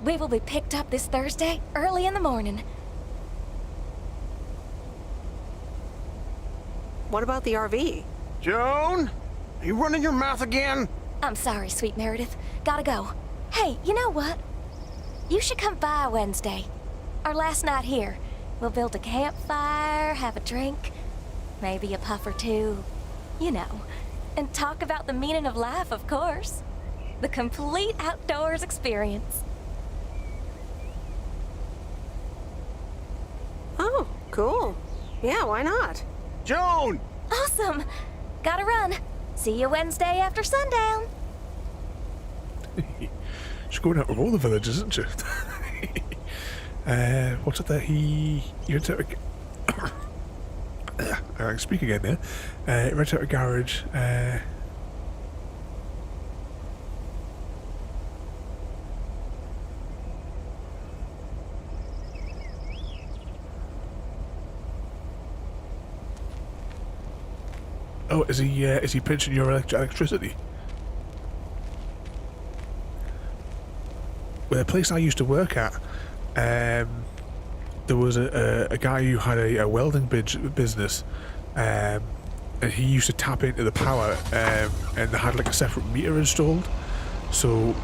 We will be picked up this Thursday, early in the morning. What about the RV? Joan? Are you running your mouth again? I'm sorry, sweet Meredith. Gotta go. Hey, you know what? You should come by Wednesday. Our last night here. We'll build a campfire, have a drink, maybe a puff or two. You know. And talk about the meaning of life, of course. The complete outdoors experience. Oh, cool. Yeah, why not? Joan! Awesome! Gotta run. See you Wednesday after sundown. She's going out with all the villagers, isn't she? What's it that he went out I can speak again now. He went out a garage. Oh, is he pinching your electricity? Well, the place I used to work at, there was a guy who had a welding business, and he used to tap into the power, and they had like a separate meter installed. So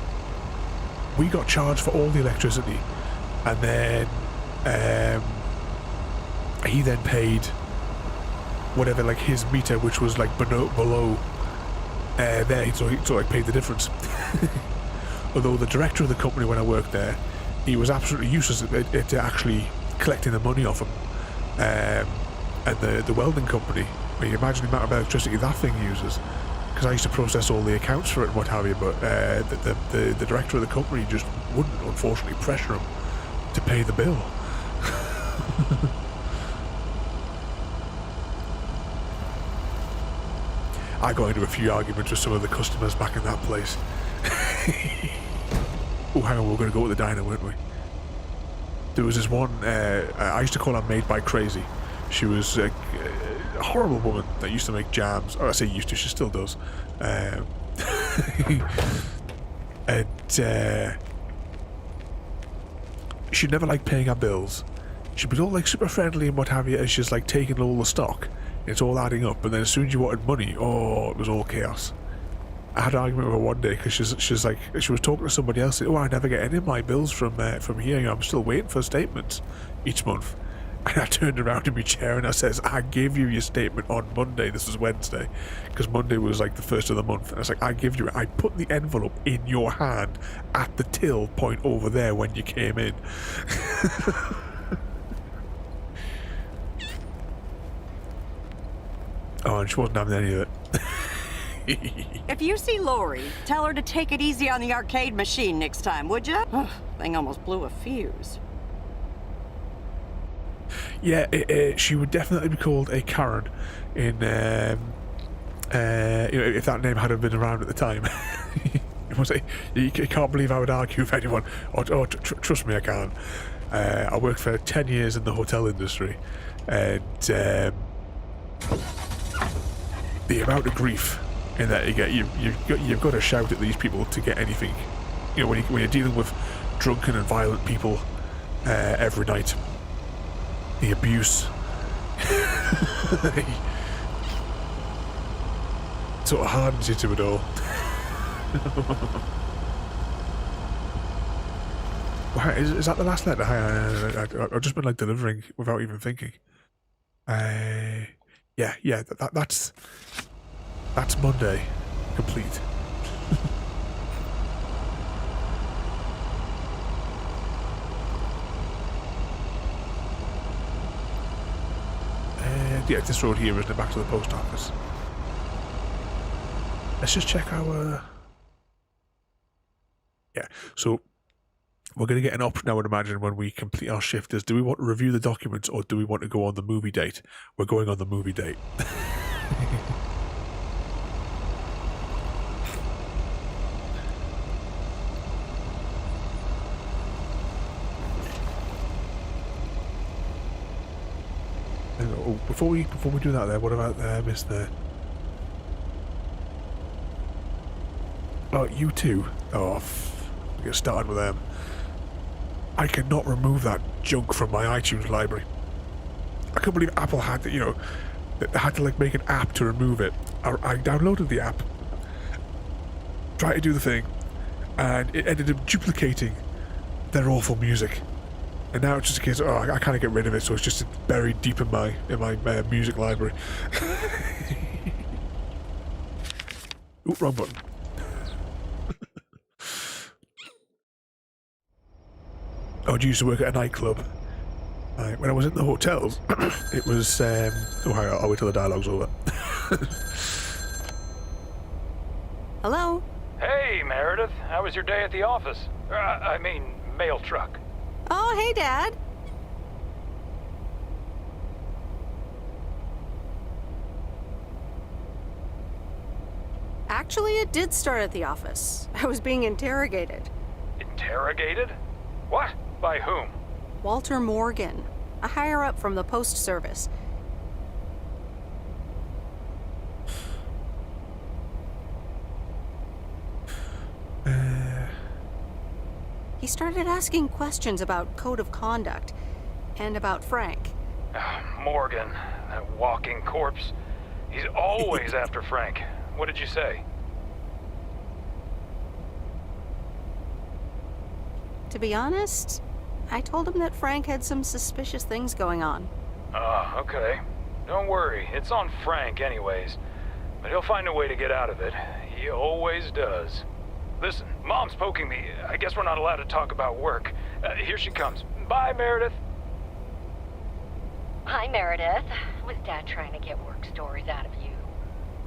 we got charged for all the electricity, and then he then paid whatever, like his meter, which was like below there, so he sort of like paid the difference. Although the director of the company when I worked there, he was absolutely useless at actually collecting the money off him. And the welding company, I mean, imagine the amount of electricity that thing uses. Because I used to process all the accounts for it and what have you, but the director of the company just wouldn't, unfortunately, pressure him to pay the bill. I got into a few arguments with some of the customers back in that place. Oh, hang on, we were going to go to the diner, weren't we? There was this one, I used to call her Made by Crazy. She was a horrible woman that used to make jams. Or I say used to, she still does. And she'd never like paying her bills. She'd be all like super friendly and what have you, and she's like taking all the stock. It's all adding up, and then as soon as you wanted money, oh, it was all chaos. I had an argument with her one day because she's like, she was talking to somebody else. Saying, oh, I never get any of my bills from here. You know, I'm still waiting for statements each month. And I turned around in my chair and I says, I gave you your statement on Monday. This was Wednesday, because Monday was like the first of the month. And I was like, I give you it. I put the envelope in your hand at the till point over there when you came in. Oh, and she wasn't having any of it. If you see Lori, tell her to take it easy on the arcade machine next time, would you? Thing almost blew a fuse. Yeah, she would definitely be called a Karen in, if that name hadn't been around at the time. You can't believe I would argue with anyone. Trust me, I can't. I worked for 10 years in the hotel industry, and the amount of grief in that you get, you've got to shout at these people to get anything. You know, when you're dealing with drunken and violent people every night, the abuse, sort of hardens you to it all. Wow, is that the last letter? I've just been like delivering without even thinking. Yeah, that's Monday complete. Yeah, this road here isn't it? Back to the post office. Let's just check our... Yeah, so we're going to get an option now, I would imagine, when we complete our shift is, do we want to review the documents or do we want to go on the movie date? We're going on the movie date. Oh, before we do that, there, what about Mr. Oh, you two. Oh, get started with them. I cannot remove that junk from my iTunes library. I can't believe Apple had to, you know, they had to like make an app to remove it. I downloaded the app, tried to do the thing, and it ended up duplicating their awful music. And now it's just a case of, I can't get rid of it, so it's just buried deep in my music library. Ooh, wrong button. I used to work at a nightclub. When I was in the hotels, it was... oh, hang on, I'll wait till the dialogue's over. Hello? Hey, Meredith. How was your day at the office? I mean, mail truck. Oh, hey, Dad. Actually, it did start at the office. I was being interrogated. Interrogated? What? By whom? Walter Morgan, a higher-up from the post service. He started asking questions about code of conduct and about Frank. Morgan, that walking corpse. He's always after Frank. What did you say? To be honest, I told him that Frank had some suspicious things going on. Okay. Don't worry, it's on Frank anyways. But he'll find a way to get out of it. He always does. Listen, Mom's poking me. I guess we're not allowed to talk about work. Here she comes. Bye, Meredith. Hi, Meredith. Was Dad trying to get work stories out of you?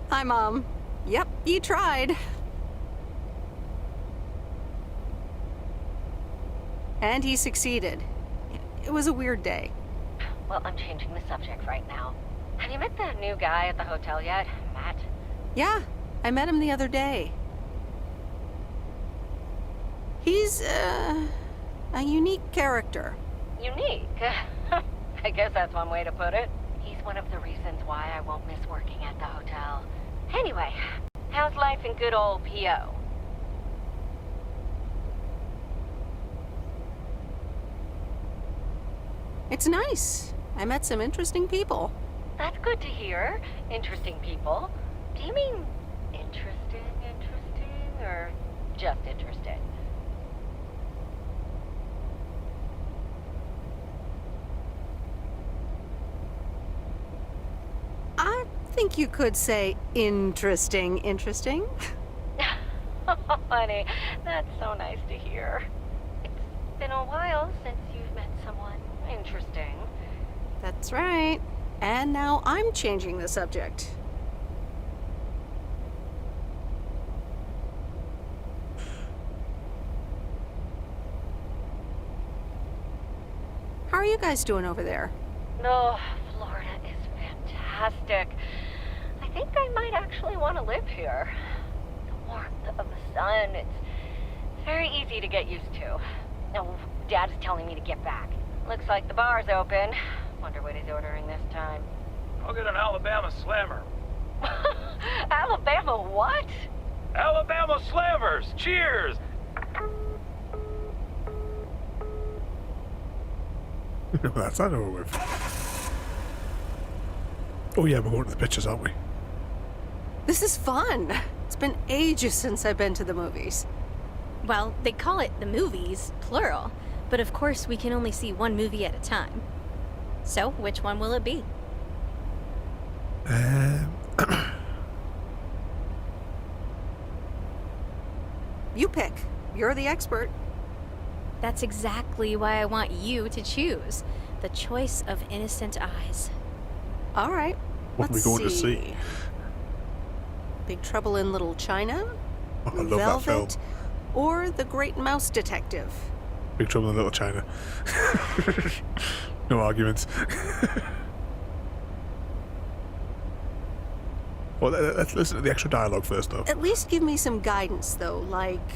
Hi, Mom. Yep, you tried. And he succeeded. It was a weird day. Well, I'm changing the subject right now. Have you met the new guy at the hotel yet, Matt? Yeah, I met him the other day. He's, a unique character. Unique? I guess that's one way to put it. He's one of the reasons why I won't miss working at the hotel. Anyway, how's life in good old P.O.? It's nice. I met some interesting people. That's good to hear. Interesting people. Do you mean interesting, or just interesting? I think you could say interesting. Oh, honey, that's so nice to hear. It's been a while since you've met someone interesting. That's right. And now I'm changing the subject. How are you guys doing over there? Oh, Florida is fantastic. I think I might actually want to live here. The warmth of the sun, it's very easy to get used to. Oh, Dad's telling me to get back. Looks like the bar's open. Wonder what he's ordering this time. I'll get an Alabama Slammer. Alabama what? Alabama Slammers! Cheers! That's not over with. Oh yeah, we're going to the pictures, aren't we? This is fun. It's been ages since I've been to the movies. Well, they call it the movies, plural. But of course, we can only see one movie at a time. So, which one will it be? You pick. You're the expert. That's exactly why I want you to choose. The choice of innocent eyes. All right. What are we going to see? Big Trouble in Little China? Oh, I love that film. Velvet? Or The Great Mouse Detective? Big Trouble in Little China. No arguments. Well, let's listen to the extra dialogue first, though. At least give me some guidance, though, like...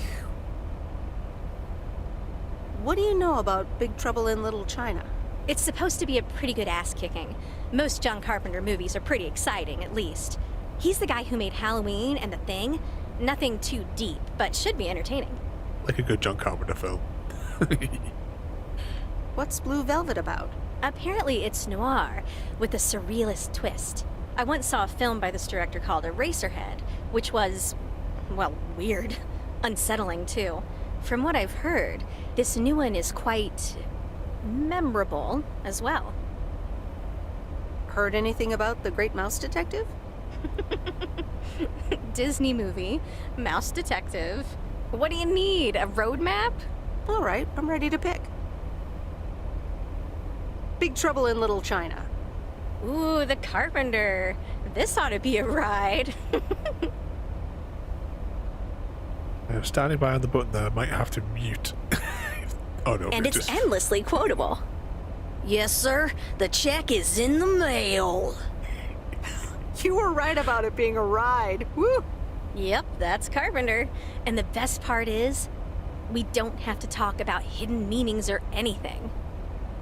What do you know about Big Trouble in Little China? It's supposed to be a pretty good ass-kicking. Most John Carpenter movies are pretty exciting, at least. He's the guy who made Halloween and The Thing. Nothing too deep, but should be entertaining. Like a good John Carpenter film. What's Blue Velvet about? Apparently it's noir, with a surrealist twist. I once saw a film by this director called Eraserhead, which was, well, weird. Unsettling, too. From what I've heard, this new one is quite memorable as well. Heard anything about The Great Mouse Detective? Disney movie, Mouse Detective. What do you need, a road map? All right, I'm ready to pick. Big Trouble in Little China. Ooh, the Carpenter. This ought to be a ride. Standing by on the button there, I might have to mute. Oh no. And it's endlessly quotable. Yes, sir. The check is in the mail. You were right about it being a ride. Woo! Yep, that's Carpenter. And the best part is, we don't have to talk about hidden meanings or anything.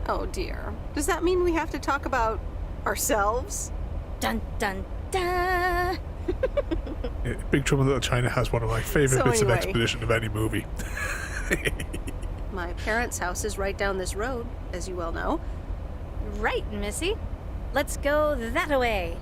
Oh dear. Does that mean we have to talk about ourselves? Dun dun dun! Big Trouble in Little China has one of my favorite bits of exposition of any movie. My parents' house is right down this road, as you well know. Right, Missy. Let's go that way.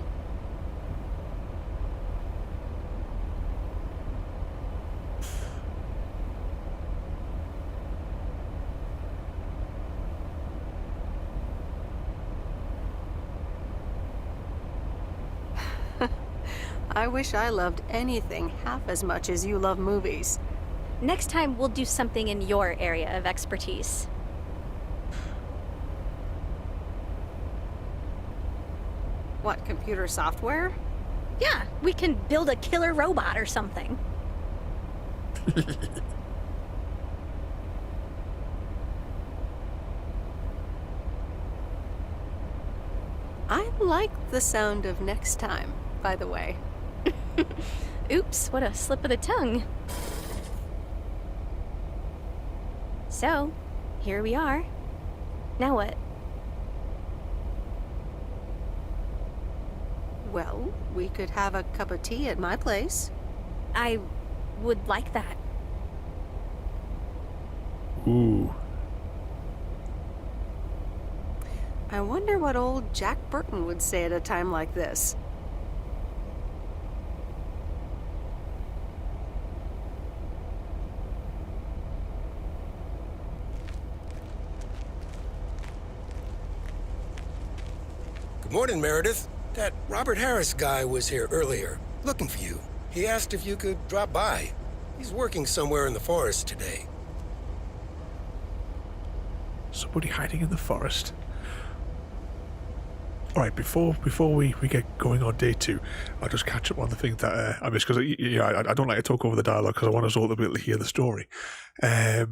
I wish I loved anything half as much as you love movies. Next time, we'll do something in your area of expertise. What, computer software? Yeah, we can build a killer robot or something. I like the sound of next time, by the way. Oops, what a slip of the tongue. So, here we are. Now what? Well, we could have a cup of tea at my place. I would like that. Ooh. I wonder what old Jack Burton would say at a time like this. Good morning, Meredith. That Robert Harris guy was here earlier, looking for you. He asked if you could drop by. He's working somewhere in the forest today. Somebody hiding in the forest. Alright, before we get going on day 2, I'll just catch up on the things that I missed, because I don't like to talk over the dialogue, because I want us all to be able to hear the story. A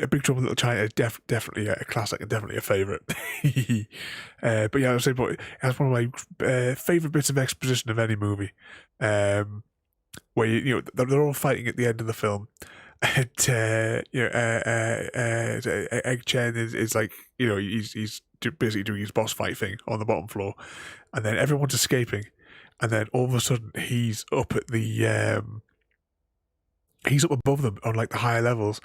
Big Trouble in Little China is definitely a classic and definitely a favourite. But yeah, I'll say, but it has one of my favourite bits of exposition of any movie, where you know they're all fighting at the end of the film, And Egg Chen is like, you know, he's busy doing his boss fight thing on the bottom floor, and then everyone's escaping, and then all of a sudden he's up at the he's up above them on like the higher levels,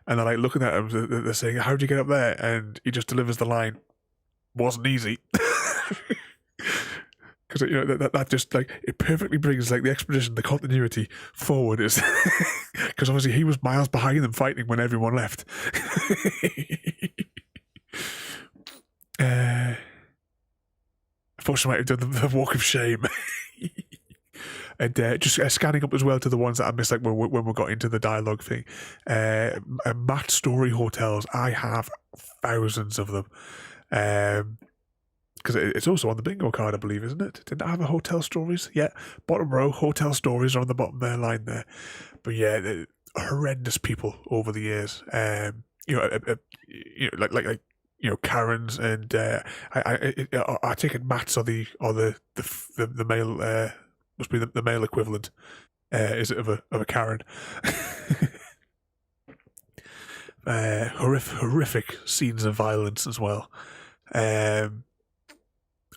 and they're like looking at him. They're saying, "How'd you get up there?" And he just delivers the line, "Wasn't easy." Because you know that just like it perfectly brings like the exposition, the continuity forward is because obviously he was miles behind them fighting when everyone left. Unfortunately, I might have done the walk of shame. And just scanning up as well to the ones that I missed, like when we got into the dialogue thing. Matt Story hotels, I have thousands of them. Because it's also on the bingo card, I believe, isn't it? Didn't I have a hotel stories? Yeah, bottom row, hotel stories are on the bottom there, line there. But yeah, horrendous people over the years. You know, like you know, Karens, and I take it Matt's or the male must be the male equivalent. Is it of a Karen? Horrific scenes of violence as well.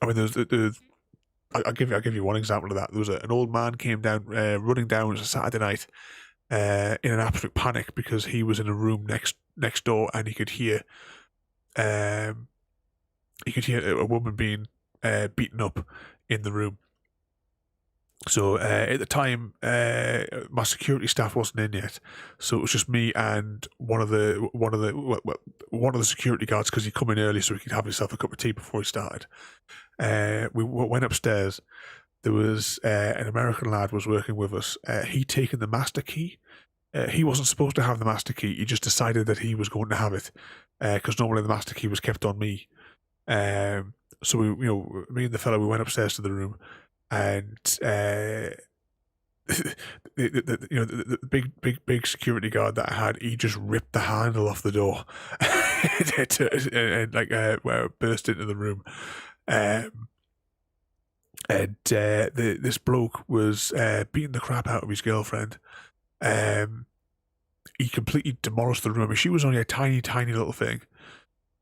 I mean, I'll give you one example of that. There was an old man came down, running down. It was a Saturday night, in an absolute panic because he was in a room next door and he could hear a woman being beaten up in the room. So at the time, my security staff wasn't in yet, so it was just me and one of the security guards, because he'd come in early so he could have himself a cup of tea before he started. We went upstairs. There was an American lad was working with us. He'd taken the master key. He wasn't supposed to have the master key. He just decided that he was going to have it because normally the master key was kept on me. So me and the fellow, we went upstairs to the room. And the big security guard that I had, he just ripped the handle off the door and burst into the room. This bloke was beating the crap out of his girlfriend. He completely demolished the room. I mean, she was only a tiny little thing.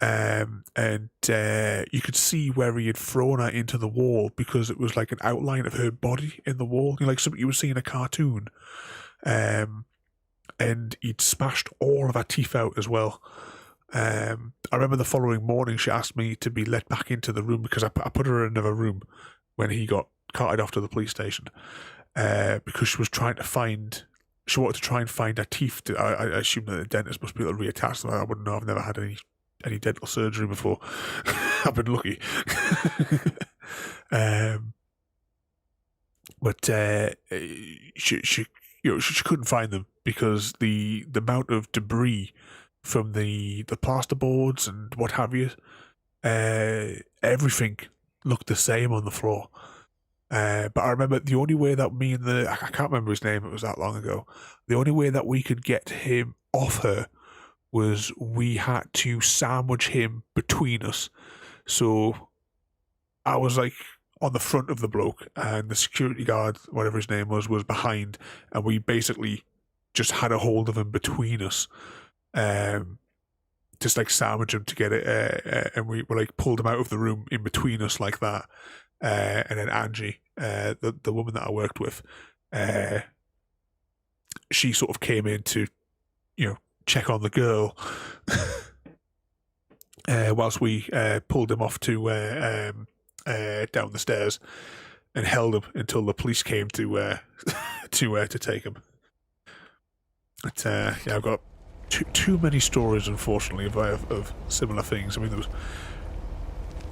And you could see where he had thrown her into the wall because it was like an outline of her body in the wall, like something you would see in a cartoon. And he'd smashed all of her teeth out as well. I remember the following morning she asked me to be let back into the room because I put her in another room when he got carted off to the police station because she wanted to try and find her teeth. I assume that the dentist must be able to reattach them. I wouldn't know. I've never had any dental surgery before. I've been lucky. But she couldn't find them because the amount of debris from the plasterboards and what have you, everything looked the same on the floor. But I remember the only way that I can't remember his name, it was that long ago, the only way that we could get him off her was we had to sandwich him between us. So I was like on the front of the bloke and the security guard, whatever his name was behind, and we basically just had a hold of him between us. Just like sandwich him to get it, and we were like pulled him out of the room in between us like that. And then Angie, the woman that I worked with, she sort of came in to, check on the girl, whilst we pulled him off to down the stairs and held him until the police came to take him. But I've got too many stories, unfortunately, of similar things. I mean, there was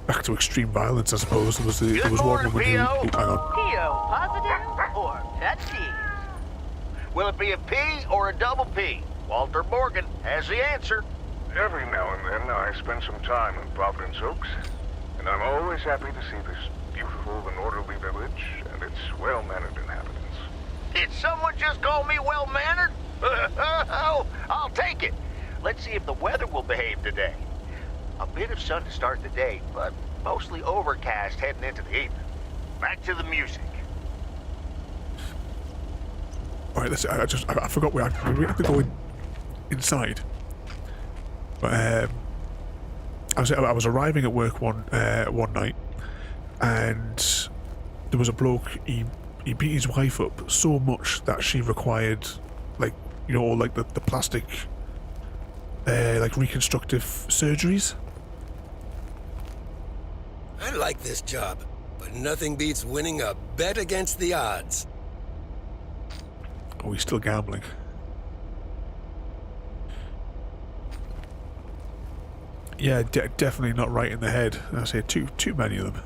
back to extreme violence, I suppose. There was one woman who... hang on. P.O. positive or pet peeve? Will it be a P or a double P? Walter Morgan has the answer. Every now and then I spend some time in Providence Oaks, and I'm always happy to see this beautiful and orderly village and its well-mannered inhabitants. Did someone just call me well-mannered? I'll take it. Let's see if the weather will behave today. A bit of sun to start the day, but mostly overcast heading into the evening. Back to the music. All right, I forgot we have to go in inside. But I was arriving at work one night, and there was a bloke. He beat his wife up so much that she required, like, you know, like the plastic, like reconstructive surgeries. I like this job, but nothing beats winning a bet against the odds. Oh, he's still gambling. Yeah, definitely not right in the head. I say too many of them.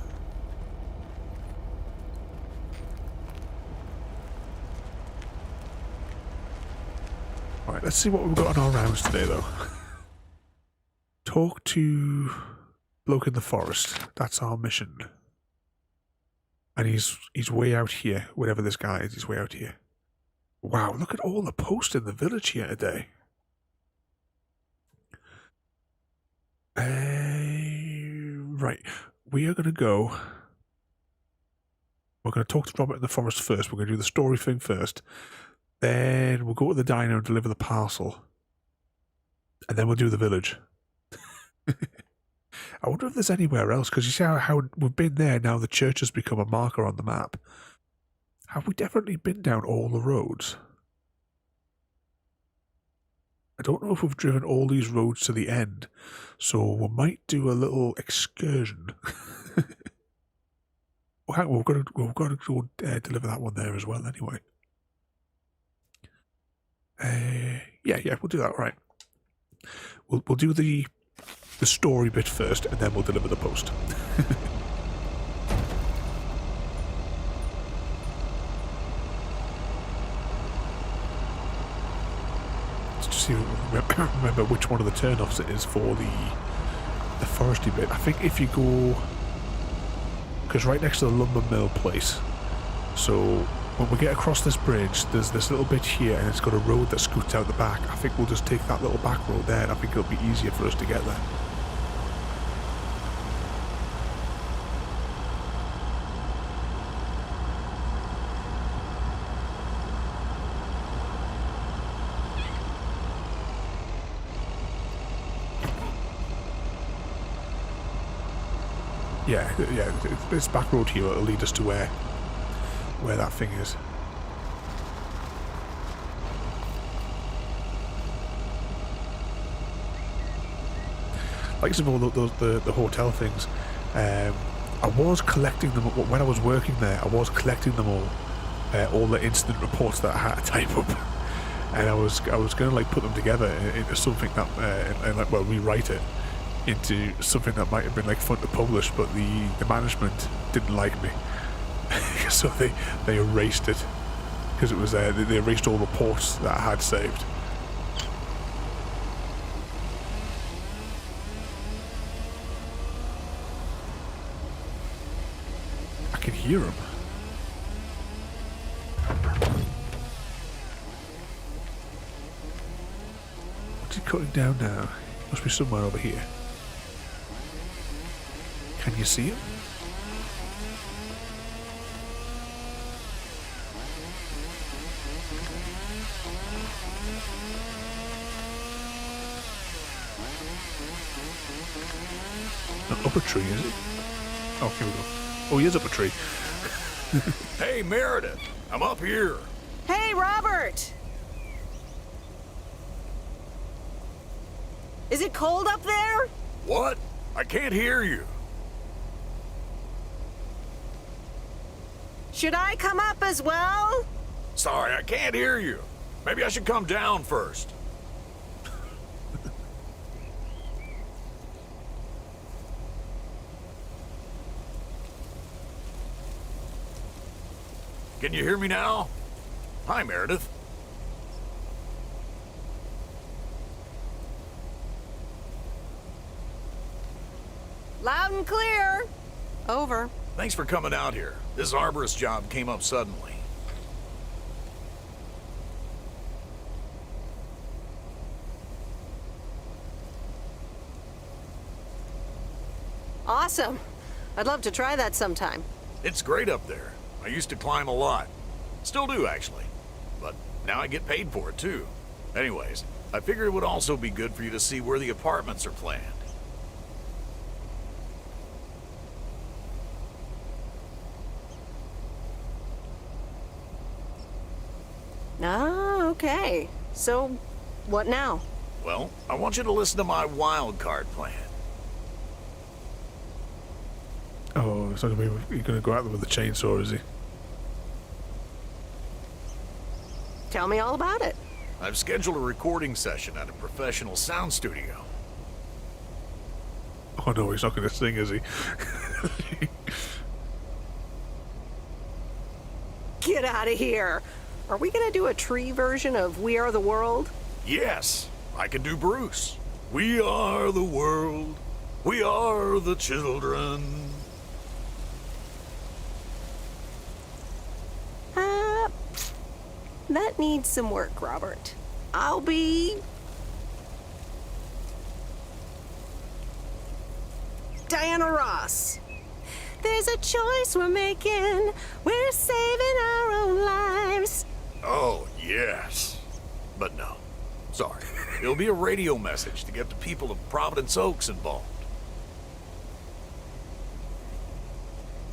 Right, let's see what we've got on our rounds today, though. Talk to bloke in the forest. That's our mission. And he's way out here. Wherever this guy is, he's way out here. Wow, look at all the posts in the village here today. Right, we are going to go. We're going to talk to Robert in the forest first. We're going to do the story thing first. Then we'll go to the diner and deliver the parcel. And then we'll do the village. I wonder if there's anywhere else, because you see how we've been there, now the church has become a marker on the map. Have we definitely been down all the roads? I don't know if we've driven all these roads to the end, so we might do a little excursion. Well, hang on, we've got to go deliver that one there as well anyway. Yeah, we'll do that, right. We'll do the story bit first, and then we'll deliver the post. Let's just see, remember which one of the turn-offs it is for the foresty bit. I think if you go, because right next to the lumber mill place, so when we get across this bridge, there's this little bit here, and it's got a road that scoots out the back. I think we'll just take that little back road there, and I think it'll be easier for us to get there. Yeah, this back road here will lead us to where that thing is. Like some of the hotel things, I was collecting them when I was working there. I was collecting them all the incident reports that I had to type up, and I was going to like put them together into something that and like, well, rewrite it into something that might have been like fun to publish, but the management didn't like me. So they erased it, because it was they erased all reports that I had saved. I can hear him. What's he cutting down now? Must be somewhere over here. Can you see him? Not up a tree, is he? Oh, here we go. Oh, he is up a tree. Hey, Meredith, I'm up here. Hey, Robert! Is it cold up there? What? I can't hear you. Should I come up as well? Sorry, I can't hear you. Maybe I should come down first. Can you hear me now? Hi, Meredith. Loud and clear. Over. Thanks for coming out here. This arborist job came up suddenly. Awesome. I'd love to try that sometime. It's great up there. I used to climb a lot. Still do, actually. But now I get paid for it, too. Anyways, I figured it would also be good for you to see where the apartments are planned. Ah, okay. So, what now? Well, I want you to listen to my wild card plan. Oh, it's not gonna be. You're gonna go out there with a chainsaw, is he? Tell me all about it. I've scheduled a recording session at a professional sound studio. Oh no, he's not gonna sing, is he? Get out of here. Are we gonna do a tree version of We Are the World? Yes, I can do Bruce. We are the world. We are the children. That needs some work, Robert. I'll be... Diana Ross. There's a choice we're making. We're saving our own lives. Oh, yes. But no. Sorry. It'll be a radio message to get the people of Providence Oaks involved.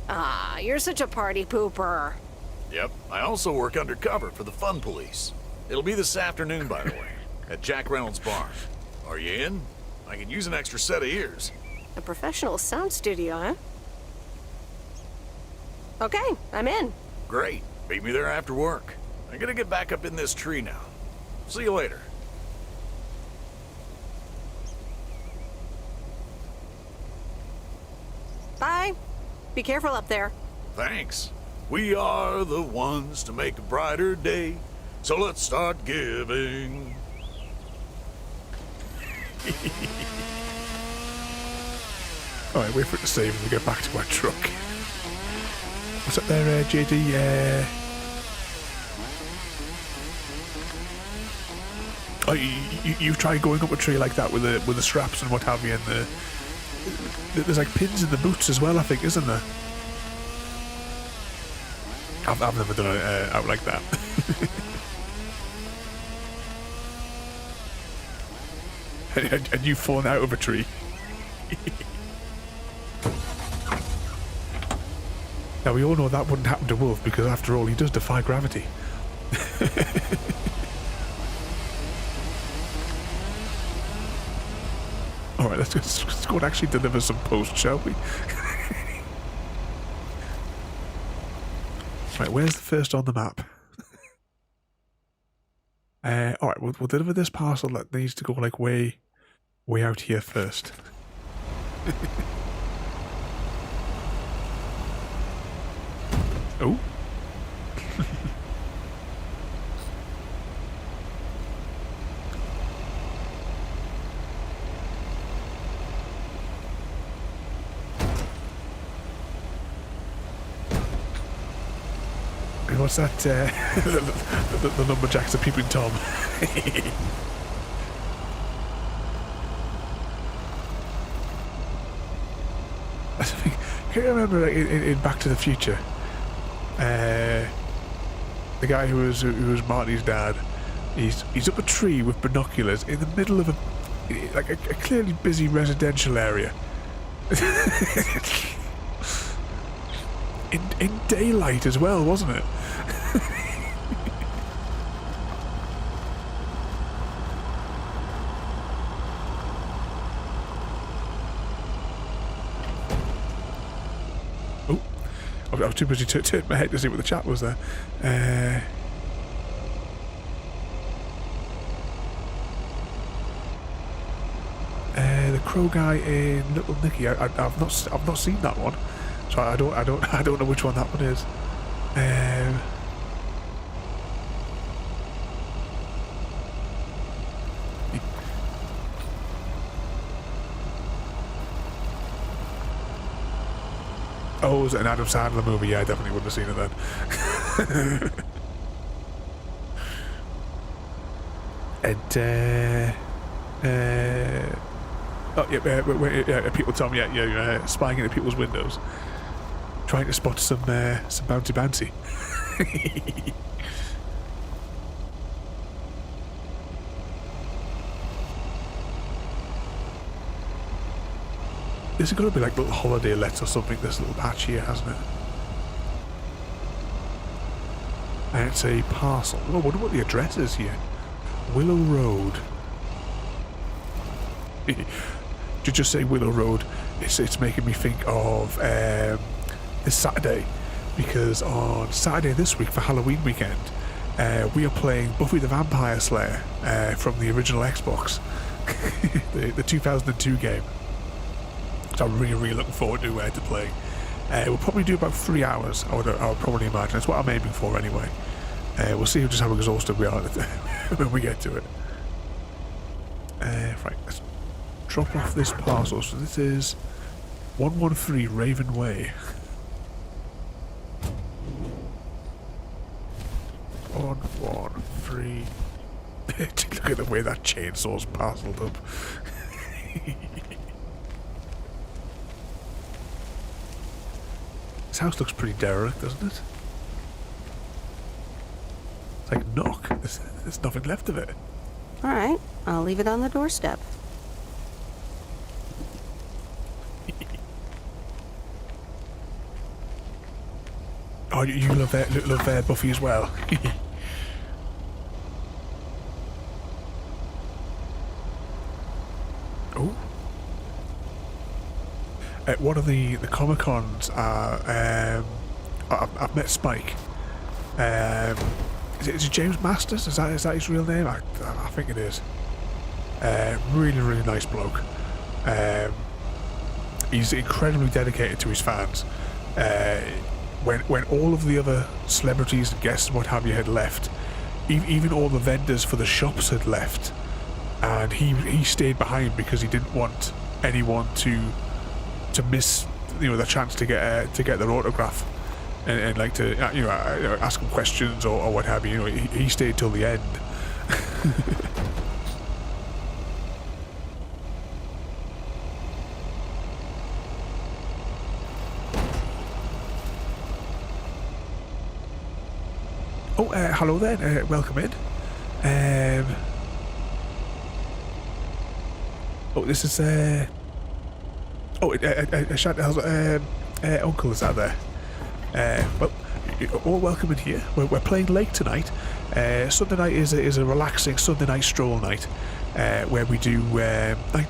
Ah, you're such a party pooper. Yep. I also work undercover for the Fun Police. It'll be this afternoon, by the way, at Jack Reynolds' barn. Are you in? I could use an extra set of ears. A professional sound studio, huh? Okay, I'm in. Great. Meet me there after work. I'm gonna get back up in this tree now. See you later. Bye. Be careful up there. Thanks. We are the ones to make a brighter day, so let's start giving. Alright, wait for it to save and we'll get back to our truck. What's up there, JD? Oh, you tried going up a tree like that with the straps and what have you, and there's like pins in the boots as well, I think, isn't there? I've never done it out like that. and you've fallen out of a tree. Now we all know that wouldn't happen to Wolf because after all he does defy gravity. Alright, let's go and actually deliver some post, shall we? Right, where's the first on the map? Alright, we'll deliver this parcel that needs to go like way out here first. Oh. What's that? The lumberjacks are peeping Tom. Can you remember in Back to the Future? The guy who was Marty's dad. He's up a tree with binoculars in the middle of a clearly busy residential area. in daylight as well, wasn't it? Oh, I was too busy to turn my head to see what the chat was there. The crow guy in Little Nicky. I've not seen that one. So I don't know which one that one is. Oh, was it an Adam Sandler movie? Yeah, I definitely wouldn't have seen it then. Oh yeah, people tell me you're spying into people's windows, trying to spot some bouncy. This has got to be like little holiday lets or something, this little patch here, hasn't it? And it's a parcel. Oh, I wonder what the address is here. Willow Road. To just say Willow Road, it's making me think of this Saturday, because on Saturday this week for Halloween weekend, we are playing Buffy the Vampire Slayer from the original Xbox, the 2002 game. So I'm really looking forward to playing. We'll probably do about 3 hours, I would probably imagine. That's what I'm aiming for anyway. We'll see just how exhausted we are when we get to it. Right, let's drop off this parcel. So this is 113 Raven Way. 113. Look at the way that chainsaw's parceled up. This house looks pretty derelict, doesn't it? It's like knock. There's nothing left of it. Alright, I'll leave it on the doorstep. Oh, you love Buffy as well. Oh. At one of the Comic-Cons, I've met Spike. Is it James Masters? Is that his real name? I think it is. Really nice bloke. He's incredibly dedicated to his fans. When all of the other celebrities and guests and what have you had left, even all the vendors for the shops had left, and he stayed behind because he didn't want anyone to miss the chance to get their autograph and like to ask him questions or what have you. He stayed till the end. Oh, hello there. Welcome in. This is Chantel's uncle is out there. Well, you're all welcome in here. We're playing late tonight. Sunday night is a relaxing Sunday night stroll night, where we do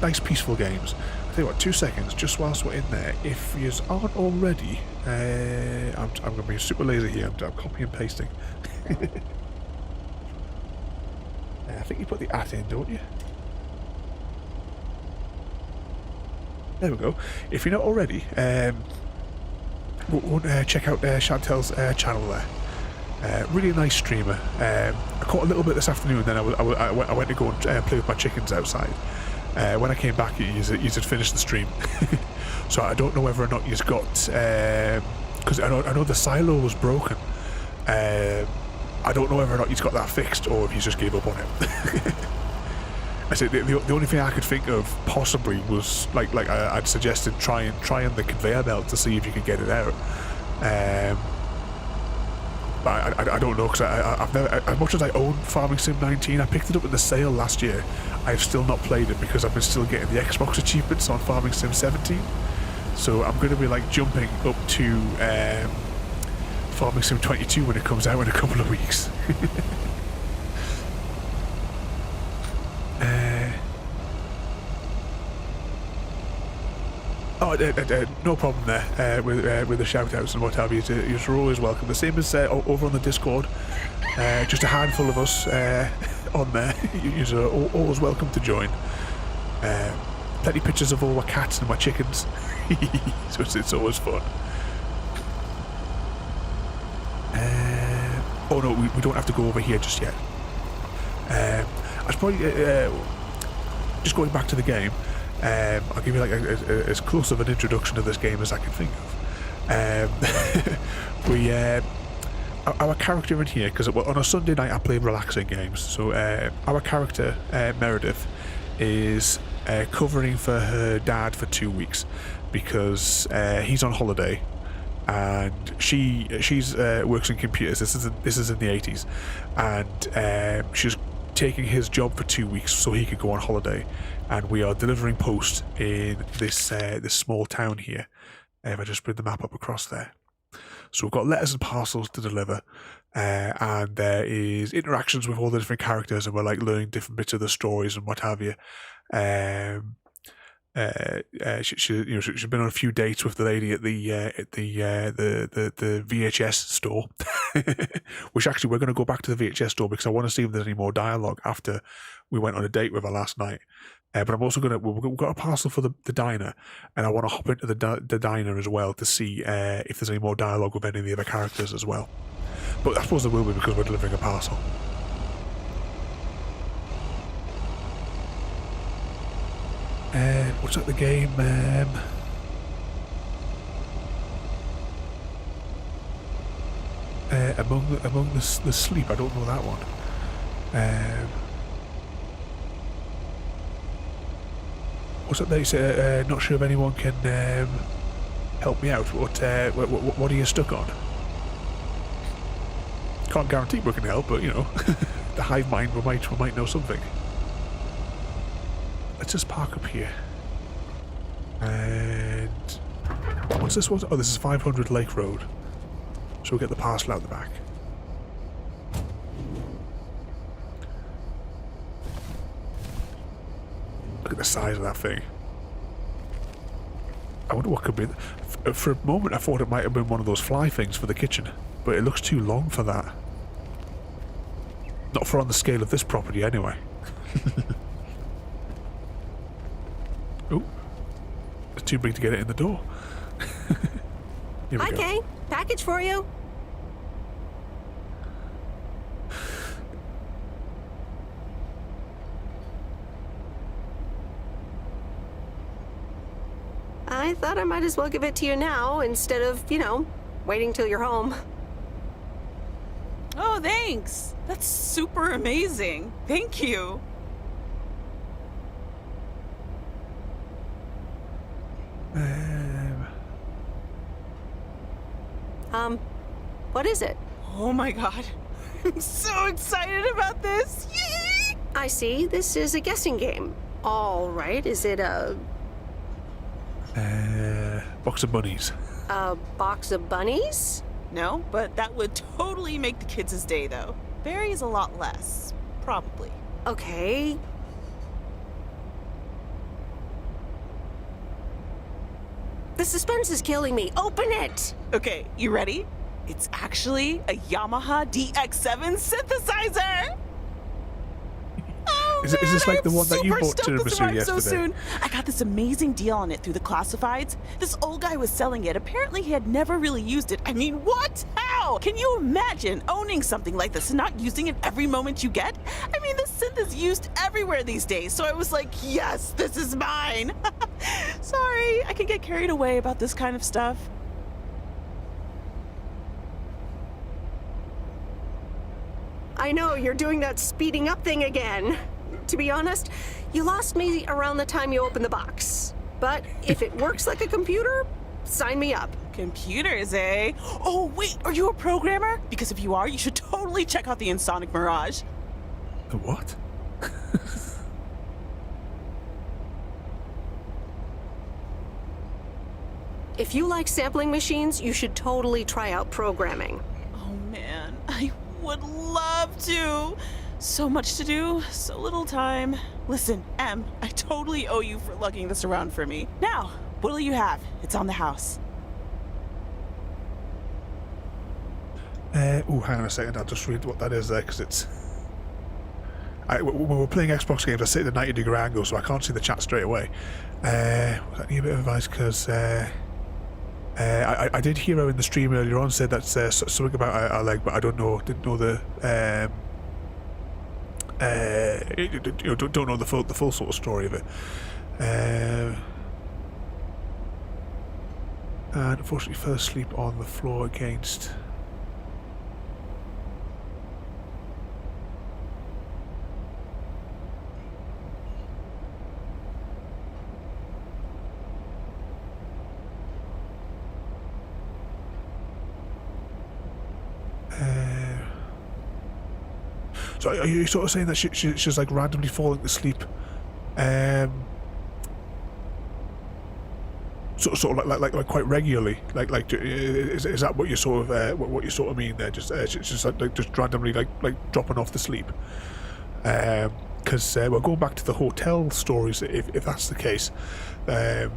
nice peaceful games. I'll tell you what, 2 seconds, just whilst we're in there, if you aren't already, I'm going to be super lazy here, I'm copying and pasting. I think you put the @ in, don't you? There we go. If you're not already, check out Chantel's channel there. Really nice streamer. I caught a little bit this afternoon, then I went to go and play with my chickens outside. When I came back, you had finished the stream. So I don't know whether or not you've got, because I know the silo was broken. I don't know whether or not he's got that fixed or if he's just gave up on it. I said the only thing I could think of possibly was like I'd suggested trying the conveyor belt to see if you could get it out. But I don't know, because I've never, as much as I own Farming Sim 19, I picked it up in the sale last year. I've still not played it because I've been still getting the Xbox achievements on Farming Sim 17. So I'm going to be like jumping up to Farming Sim 22 when it comes out in a couple of weeks. No problem there with the shout-outs and what have you. You're always welcome. The same as over on the Discord. Just a handful of us on there. You're always welcome to join. Plenty of pictures of all my cats and my chickens. So it's always fun. Oh no, we don't have to go over here just yet. I was probably just going back to the game. I'll give you like as close of an introduction to this game as I can think of. Our character in here, because on a Sunday night I play relaxing games, so our character Meredith is covering for her dad for 2 weeks because he's on holiday, and she's works in computers. This is in the 80s, and she's taking his job for 2 weeks so he could go on holiday, and we are delivering post in this this small town here. If I just bring the map up across there. So we've got letters and parcels to deliver, and there is interactions with all the different characters, and we're like learning different bits of the stories and what have you. She's been on a few dates with the lady at the VHS store, which actually we're going to go back to the VHS store because I want to see if there's any more dialogue after we went on a date with her last night. But I'm also we've got a parcel for the diner, and I want to hop into the diner as well to see if there's any more dialogue with any of the other characters as well. But I suppose there will be because we're delivering a parcel. What's that, the game? Among the Sleep, I don't know that one. What's that they say? Not sure if anyone can help me out. What are you stuck on? Can't guarantee we can help, but you know, the hive mind we might know something. Let's just park up here. And what's this one? Oh, this is 500 Lake Road. So we'll get the parcel out the back. Look at the size of that thing. I wonder what could be. For a moment I thought it might have been one of those fly things for the kitchen, but it looks too long for that. Not for on the scale of this property anyway. Oh, it's too big to get it in the door. Hi, Kay. Package for you. I thought I might as well give it to you now instead of, you know, waiting till you're home. Oh, thanks. That's super amazing. Thank you. What is it? Oh my god. I'm so excited about this. Yay! I see. This is a guessing game. All right. Is it a... box of bunnies. A box of bunnies? No, but that would totally make the kids' day, though. Barry's a lot less. Probably. Okay. The suspense is killing me. Open it! Okay, you ready? It's actually a Yamaha DX7 synthesizer! Oh, is this like the one that you bought to yesterday? So soon. I got this amazing deal on it through the classifieds. This old guy was selling it. Apparently he had never really used it. I mean, what? How? Can you imagine owning something like this and not using it every moment you get? I mean, this synth is used everywhere these days, so I was like, yes, this is mine. Sorry, I can get carried away about this kind of stuff. I know, you're doing that speeding up thing again. To be honest, you lost me around the time you opened the box. But if it works like a computer, sign me up. Computers, eh? Oh, wait, are you a programmer? Because if you are, you should totally check out the Insonic Mirage. The what? If you like sampling machines, you should totally try out programming. Oh man, I would love to. So much to do, so little time. Listen, Em, I totally owe you for lugging this around for me. Now, what'll you have? It's on the house. Oh, hang on a second. I'll just read what that is there, because it's... when we're playing Xbox games, I sit at a 90-degree angle, so I can't see the chat straight away. I need a bit of advice, because... I did hear her in the stream earlier on said that's something about our leg, but I didn't know the don't know the full sort of story of it. And unfortunately, fell asleep on the floor against. So are you sort of saying that she's like randomly falling to sleep, sort of like quite regularly, like is that what you sort of what you sort of mean there? Just like just randomly like dropping off to sleep. Because we'll go back to the hotel stories if that's the case. There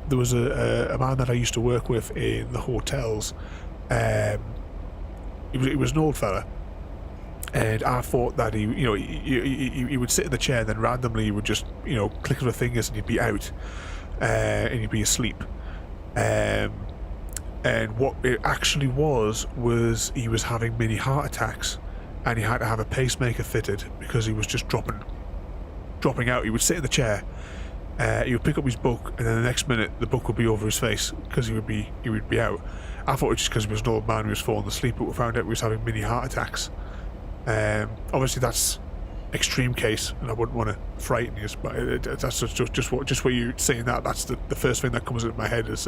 was a man that I used to work with in the hotels. He was an old fella. And I thought that he would sit in the chair and then randomly he would just, click with the fingers and he'd be out. And he'd be asleep. And what it actually was he was having mini heart attacks and he had to have a pacemaker fitted because he was just dropping out. He would sit in the chair, he would pick up his book and then the next minute the book would be over his face because he would be out. I thought it was just because he was an old man who was falling asleep, but we found out he was having mini heart attacks. Obviously that's extreme case and I wouldn't want to frighten you, but that's just what you're saying that's the first thing that comes into my head is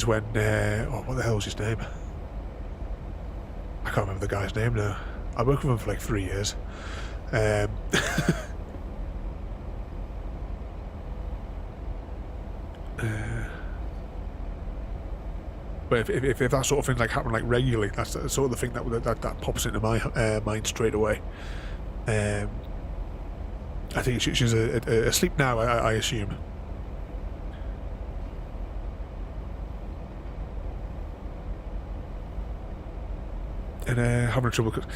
when what the hell was his name? I can't remember the guy's name now. I worked with him for like 3 years. But if that sort of thing like happened like regularly, that's the sort of the thing that pops into my mind straight away. I think she's asleep now, I assume. And having trouble because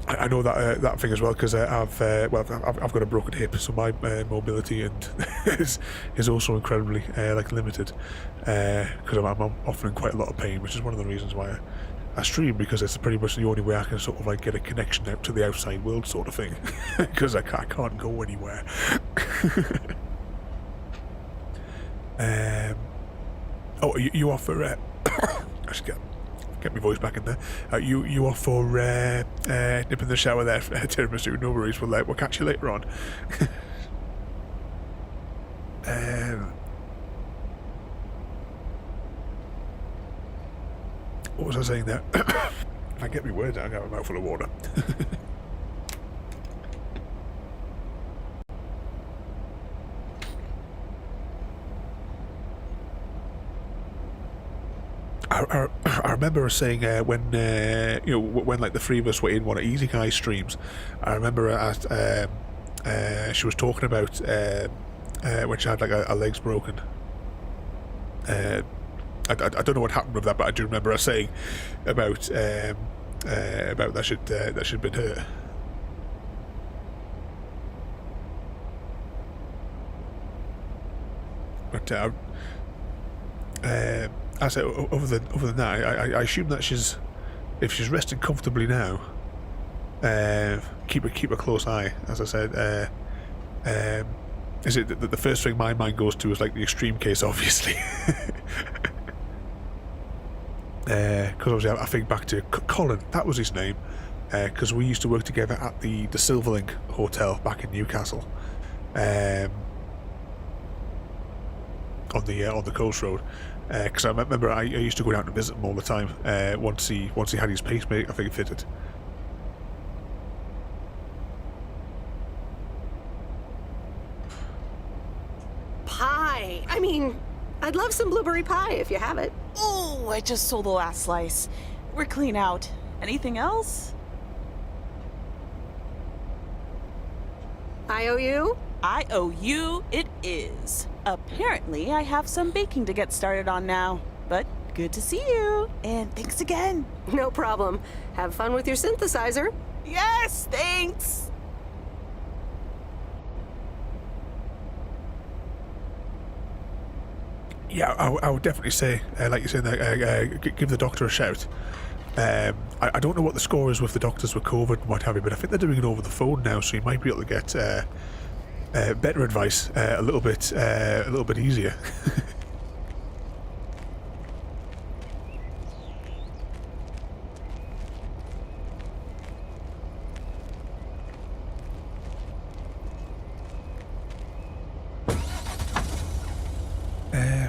I know that thing as well because I've got a broken hip, so my mobility and is also incredibly limited because I'm often in quite a lot of pain, which is one of the reasons why I stream, because it's pretty much the only way I can sort of like get a connection out to the outside world sort of thing because I can't go anywhere. You offer I should get my voice back in there. You off for nip in the shower there, Tiramisu? No worries, we'll catch you later on. What was I saying there? If I get my words out, I got a mouthful of water. I remember her saying when like the three of us were in one of Easy Guy's streams, I remember she was talking about when she had like her legs broken. I don't know what happened with that, but I do remember her saying about that she'd been hurt. But I said, other than that, I assume that if she's resting comfortably now, keep a close eye. As I said, is it the first thing my mind goes to is like the extreme case, obviously, because obviously I think back to Colin. That was his name, because we used to work together at the Silverlink Hotel back in Newcastle, on the coast road. Because I remember I used to go down to visit him all the time. Once he had his pacemaker, I think, fitted. Pie. I mean, I'd love some blueberry pie if you have it. Oh, I just sold the last slice. We're clean out. Anything else? I owe you? I owe you it is. Apparently, I have some baking to get started on now. But good to see you. And thanks again. No problem. Have fun with your synthesizer. Yes, thanks. Yeah, I would definitely say, like you said, give the doctor a shout. I don't know what the score is with the doctors with COVID and what have you, but I think they're doing it over the phone now, so you might be able to get better advice a little bit easier.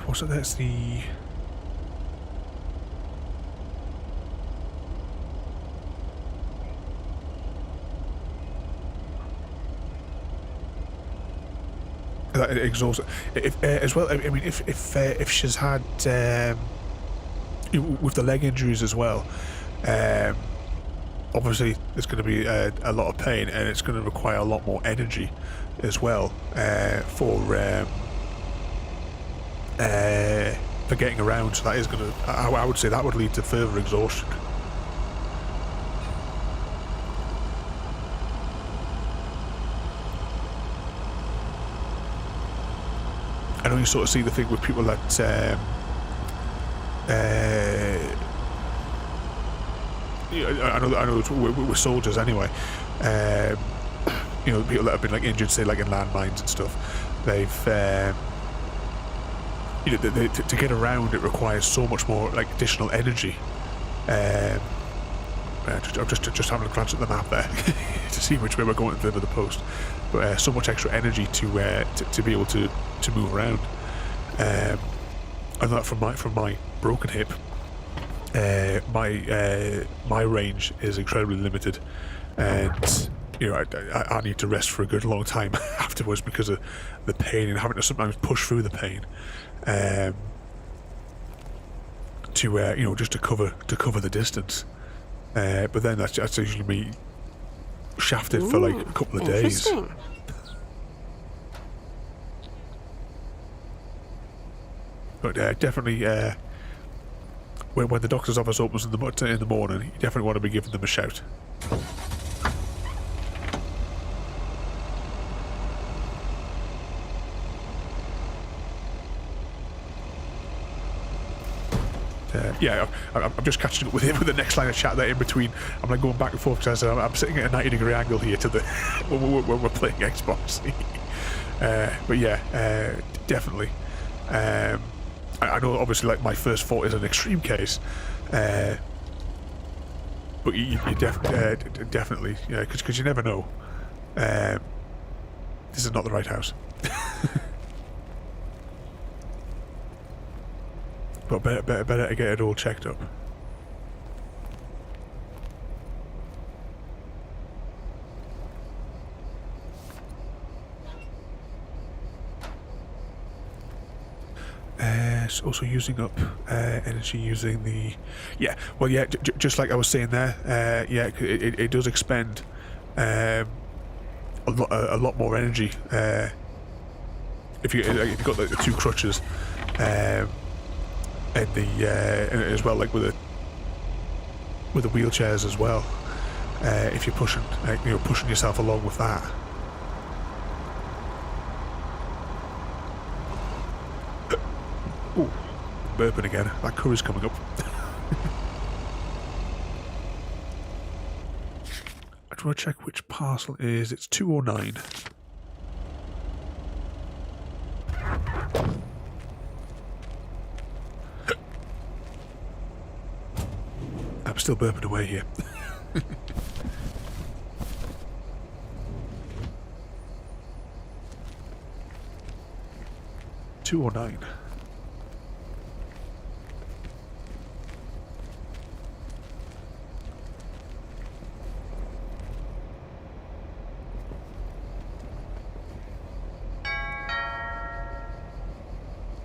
What's it? That's the... exhaust. If as well, I mean, if she's had with the leg injuries as well, obviously there's going to be a lot of pain, and it's going to require a lot more energy as well for getting around. So that is going to, I would say, that would lead to further exhaustion. I know you sort of see the thing with people that I know with soldiers anyway. You know, people that have been like injured, say like in landmines and stuff. They've you know, to get around, it requires so much more like additional energy. I'm just having a glance at the map there to see which way we're going at the end of the post. But so much extra energy to be able to move around. And that from my broken hip, my range is incredibly limited, and you know I need to rest for a good long time afterwards because of the pain and having to sometimes push through the pain, to you know, just to cover the distance. But then that's usually me shafted for like a couple of days. But definitely, when the doctor's office opens in the morning, you definitely want to be giving them a shout. Yeah, I'm just catching up with him with the next line of chat there in between. I'm like going back and forth because I'm sitting at a 90-degree angle here to the when we're playing Xbox. But yeah, definitely. I know obviously like my first thought is an extreme case, but you definitely, yeah, because you never know. This is not the right house. But better to get it all checked up. It's also using up energy using the... Yeah, well, yeah, just like I was saying there, yeah, it does expend a lot more energy if you've got the two crutches, and and as well, like with the wheelchairs as well. If you're pushing, you know, pushing yourself along with that. Ooh, burping again. That curry's coming up. I just want to check which parcel it is. It's 209. I'm still burping away here. 209.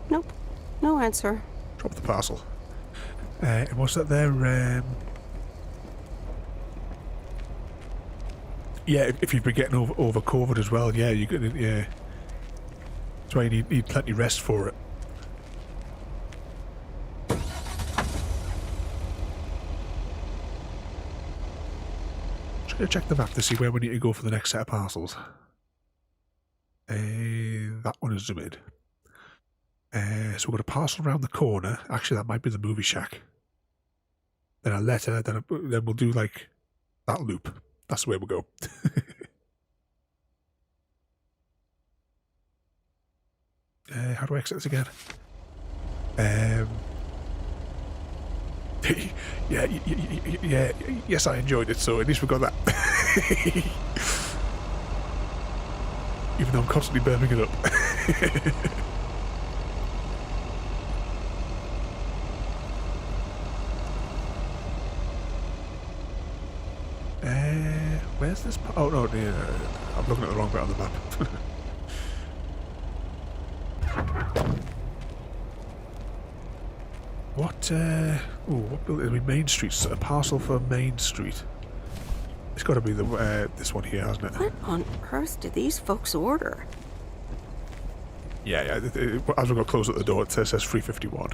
Nope. No answer. Drop the parcel. And what's that there? Yeah, if you've been getting over COVID as well, yeah, you're gonna, yeah. That's why you need plenty of rest for it. Just gonna check the map to see where we need to go for the next set of parcels. That one is zoomed. So we've got a parcel around the corner. Actually, that might be the movie shack. Then a letter. Then we'll do like that loop. That's the way we'll go. How do I exit this again? Yeah. Yes, I enjoyed it. So at least we got that. Even though I'm constantly burping it up. Where's this? Oh no, I'm looking at the wrong bit on the map. What, what building? It'll be Main Street. A parcel for Main Street. It's got to be the this one here, hasn't it? What on earth did these folks order? Yeah. As we got close at the door, it says 351.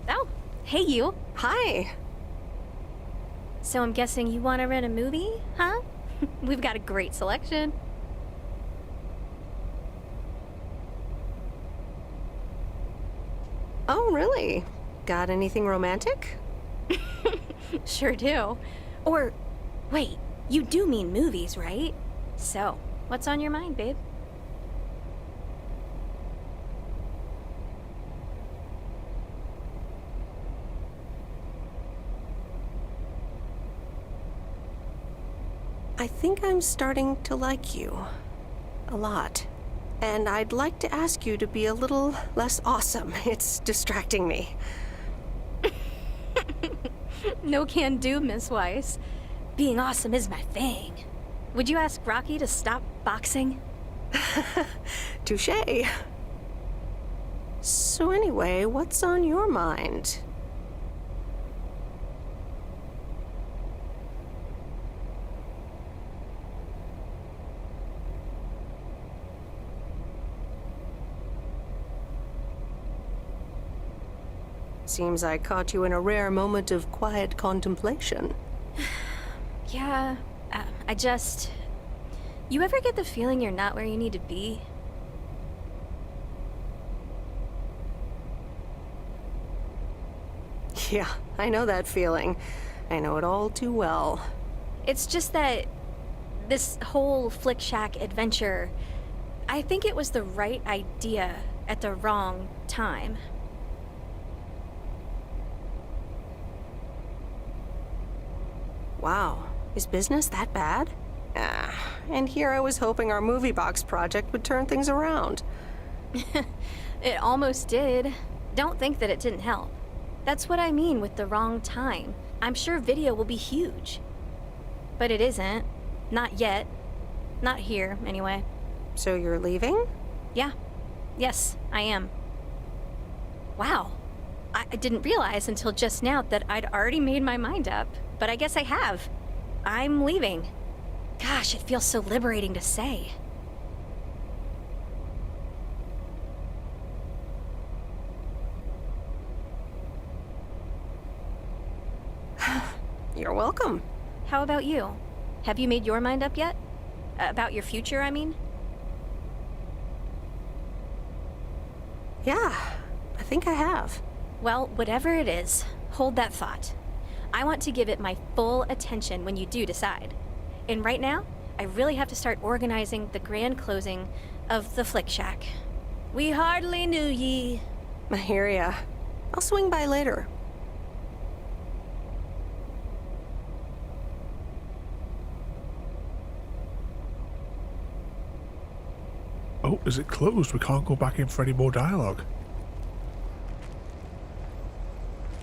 Oh, hey you. Hi. So I'm guessing you want to rent a movie, huh? We've got a great selection. Oh, really? Got anything romantic? Sure do. Or, wait, you do mean movies, right? So, what's on your mind, babe? I think I'm starting to like you. A lot. And I'd like to ask you to be a little less awesome. It's distracting me. No can do, Miss Weiss. Being awesome is my thing. Would you ask Rocky to stop boxing? Touché. So anyway, what's on your mind? Seems I caught you in a rare moment of quiet contemplation. Yeah, You ever get the feeling you're not where you need to be? Yeah, I know that feeling. I know it all too well. It's just that this whole Flick Shack adventure, I think it was the right idea at the wrong time. Wow, is business that bad? And here I was hoping our movie box project would turn things around. It almost did. Don't think that it didn't help. That's what I mean with the wrong time. I'm sure video will be huge. But it isn't. Not yet. Not here, anyway. So you're leaving? Yeah. Yes, I am. Wow. I didn't realize until just now that I'd already made my mind up. But I guess I have. I'm leaving. Gosh, it feels so liberating to say. You're welcome. How about you? Have you made your mind up yet? About your future, I mean? Yeah, I think I have. Well, whatever it is, hold that thought. I want to give it my full attention when you do decide. And right now, I really have to start organizing the grand closing of the Flick Shack. We hardly knew ye. I hear ya. I'll swing by later. Oh, is it closed? We can't go back in for any more dialogue.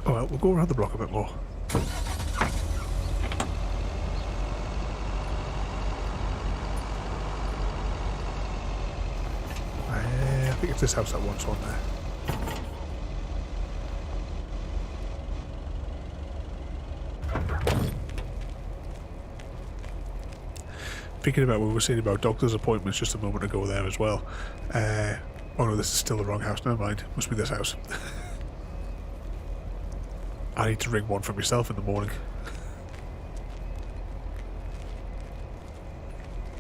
Oh well, we'll go around the block a bit more. I think it's this house that once on there. Thinking about what we were saying about doctor's appointments just a moment ago there as well. Oh no, this is still the wrong house. Never mind. Must be this house. I need to ring one for myself in the morning.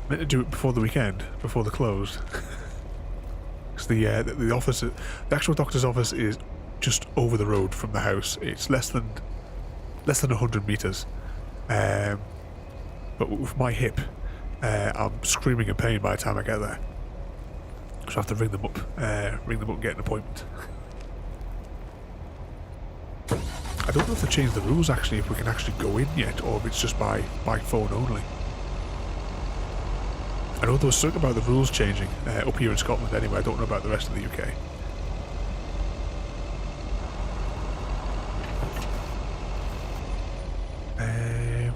Meant to do it before the weekend, before the close. Because the office, the actual doctor's office is just over the road from the house. It's less than 100 meters. But with my hip, I'm screaming in pain by the time I get there. So I have to ring them up and get an appointment. I don't know if they changed the rules actually, if we can actually go in yet, or if it's just by phone only. I know there was something about the rules changing up here in Scotland anyway. I don't know about the rest of the UK.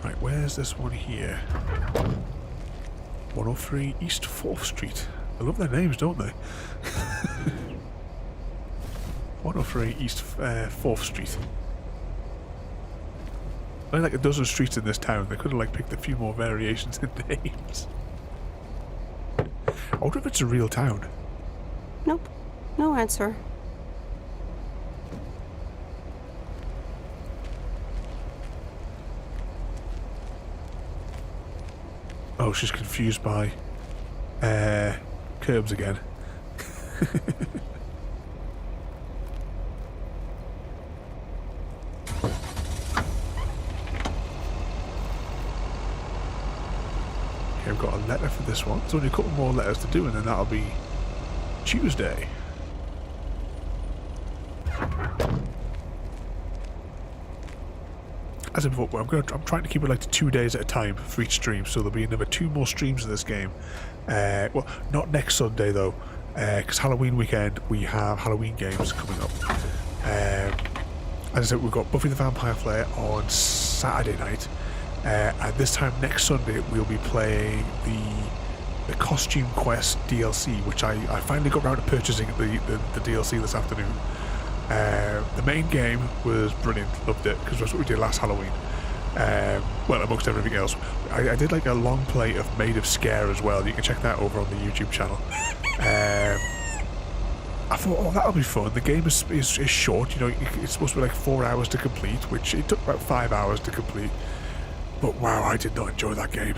Right, where's this one here? 103 East 4th Street. They love their names, don't they? 103 East 4th Street. Only like a dozen streets in this town. They could have like picked a few more variations in names. I wonder if it's a real town. Nope. No answer. Oh, she's confused by curbs again. Okay, I've got a letter for this one. There's only a couple more letters to do, and then that'll be Tuesday. As I before, I'm trying to keep it like to 2 days at a time for each stream, so there'll be another 2 more streams of this game. Well, not next Sunday though, because Halloween weekend we have Halloween games coming up. As I said, we've got Buffy the Vampire Slayer on Saturday night, and this time next Sunday we'll be playing the Costume Quest DLC, which I finally got around to purchasing the DLC this afternoon. The main game was brilliant, loved it, because that's what we did last Halloween. Well, amongst everything else. I did like a long play of Made of Scare as well. You can check that over on the YouTube channel. I thought, oh, that'll be fun. The game is short, you know, it's supposed to be like 4 hours to complete, which it took about 5 hours to complete. But wow, I did not enjoy that game.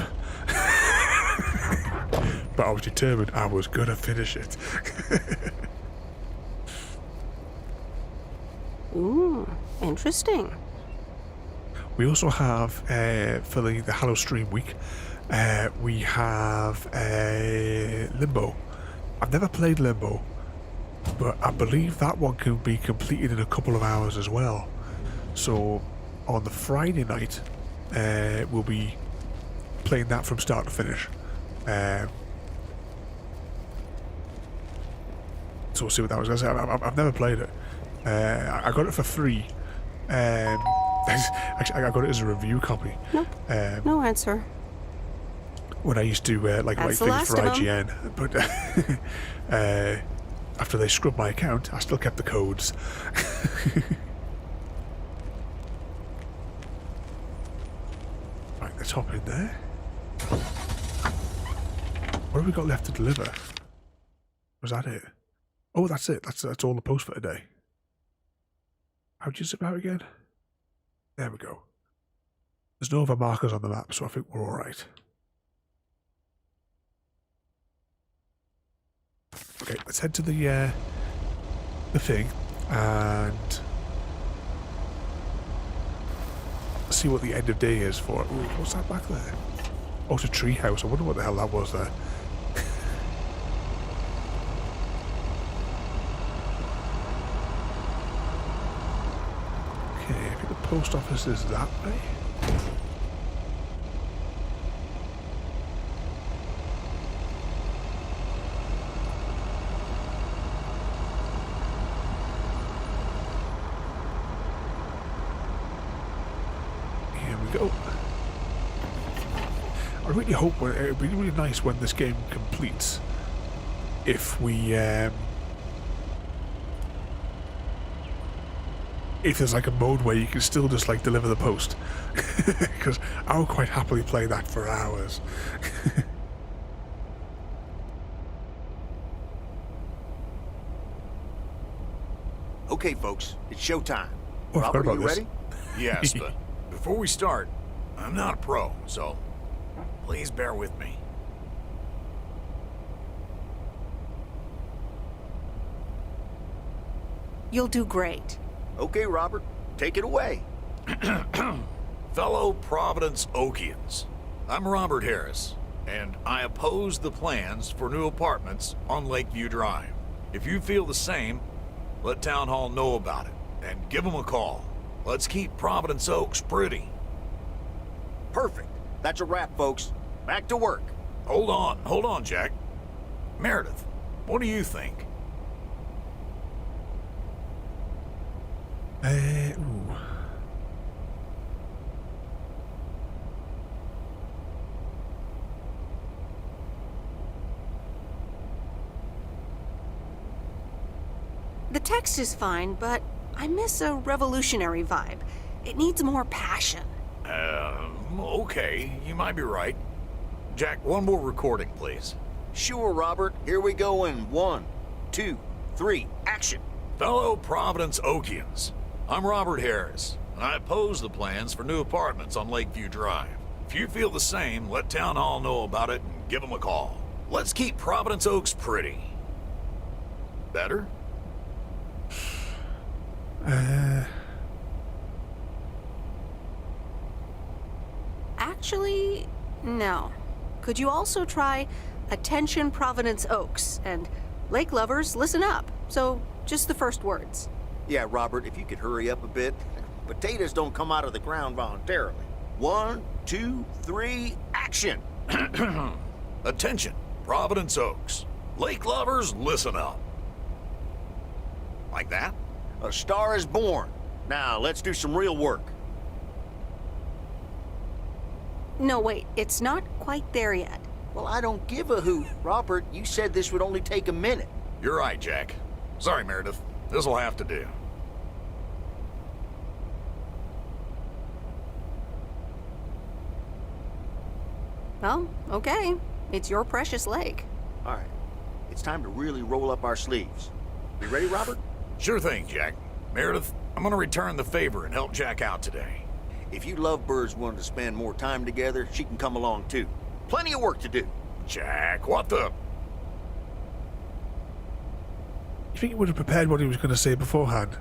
But I was determined I was gonna finish it. Ooh, interesting. We also have, for the Hallow Stream week, we have Limbo. I've never played Limbo, but I believe that one can be completed in a couple of hours as well. So on the Friday night, we'll be playing that from start to finish. So we'll see what that was. I've never played it. I got it for free. Actually, I got it as a review copy. Nope. No answer. When I used to like write things for IGN, but after they scrubbed my account, I still kept the codes. Right, let's hop in there. What have we got left to deliver? Was that it? Oh, that's it. That's all the post for today. How'd you zip out again? There we go. There's no other markers on the map, so I think we're alright. Okay, let's head to the thing and see what the end of day is for it. Ooh, what's that back there? Oh, it's a tree house. I wonder what the hell that was there. Okay, I think the post office is that way. Go. I really hope it'd be really nice when this game completes if we if there's like a mode where you can still just like deliver the post, because I would quite happily play that for hours. Okay, folks, it's showtime. Oh, Robert, about are you this. ready? Yes, but before we start, I'm not a pro, so please bear with me. You'll do great. Okay, Robert, take it away. Fellow Providence Okians, I'm Robert Harris, and I oppose the plans for new apartments on Lakeview Drive. If you feel the same, let Town Hall know about it, and give them a call. Let's keep Providence Oaks pretty. Perfect. That's a wrap, folks. Back to work. Hold on, Jack. Meredith, what do you think? Ooh. The text is fine, but I miss a revolutionary vibe. It needs more passion. Okay, you might be right. Jack, one more recording, please. Sure, Robert. Here we go in 1, 2, 3, action. Fellow Providence Oakians, I'm Robert Harris, and I oppose the plans for new apartments on Lakeview Drive. If you feel the same, let Town Hall know about it and give them a call. Let's keep Providence Oaks pretty. Better? Actually, no. Could you also try Attention Providence Oaks and Lake Lovers, listen up? So, just the first words. Yeah, Robert, if you could hurry up a bit. Potatoes don't come out of the ground voluntarily. 1, 2, 3, action! Attention, Providence Oaks. Lake lovers, listen up. Like that? A star is born. Now, let's do some real work. No, wait, it's not quite there yet. Well, I don't give a hoot. Robert, you said this would only take a minute. You're right, Jack. Sorry, Meredith. This'll have to do. Well, okay. It's your precious lake. All right. It's time to really roll up our sleeves. You ready, Robert? Sure thing, Jack. Meredith, I'm gonna return the favor and help Jack out today. If you lovebirds wanted to spend more time together, she can come along too. Plenty of work to do. Jack, what the... You think he would have prepared what he was going to say beforehand?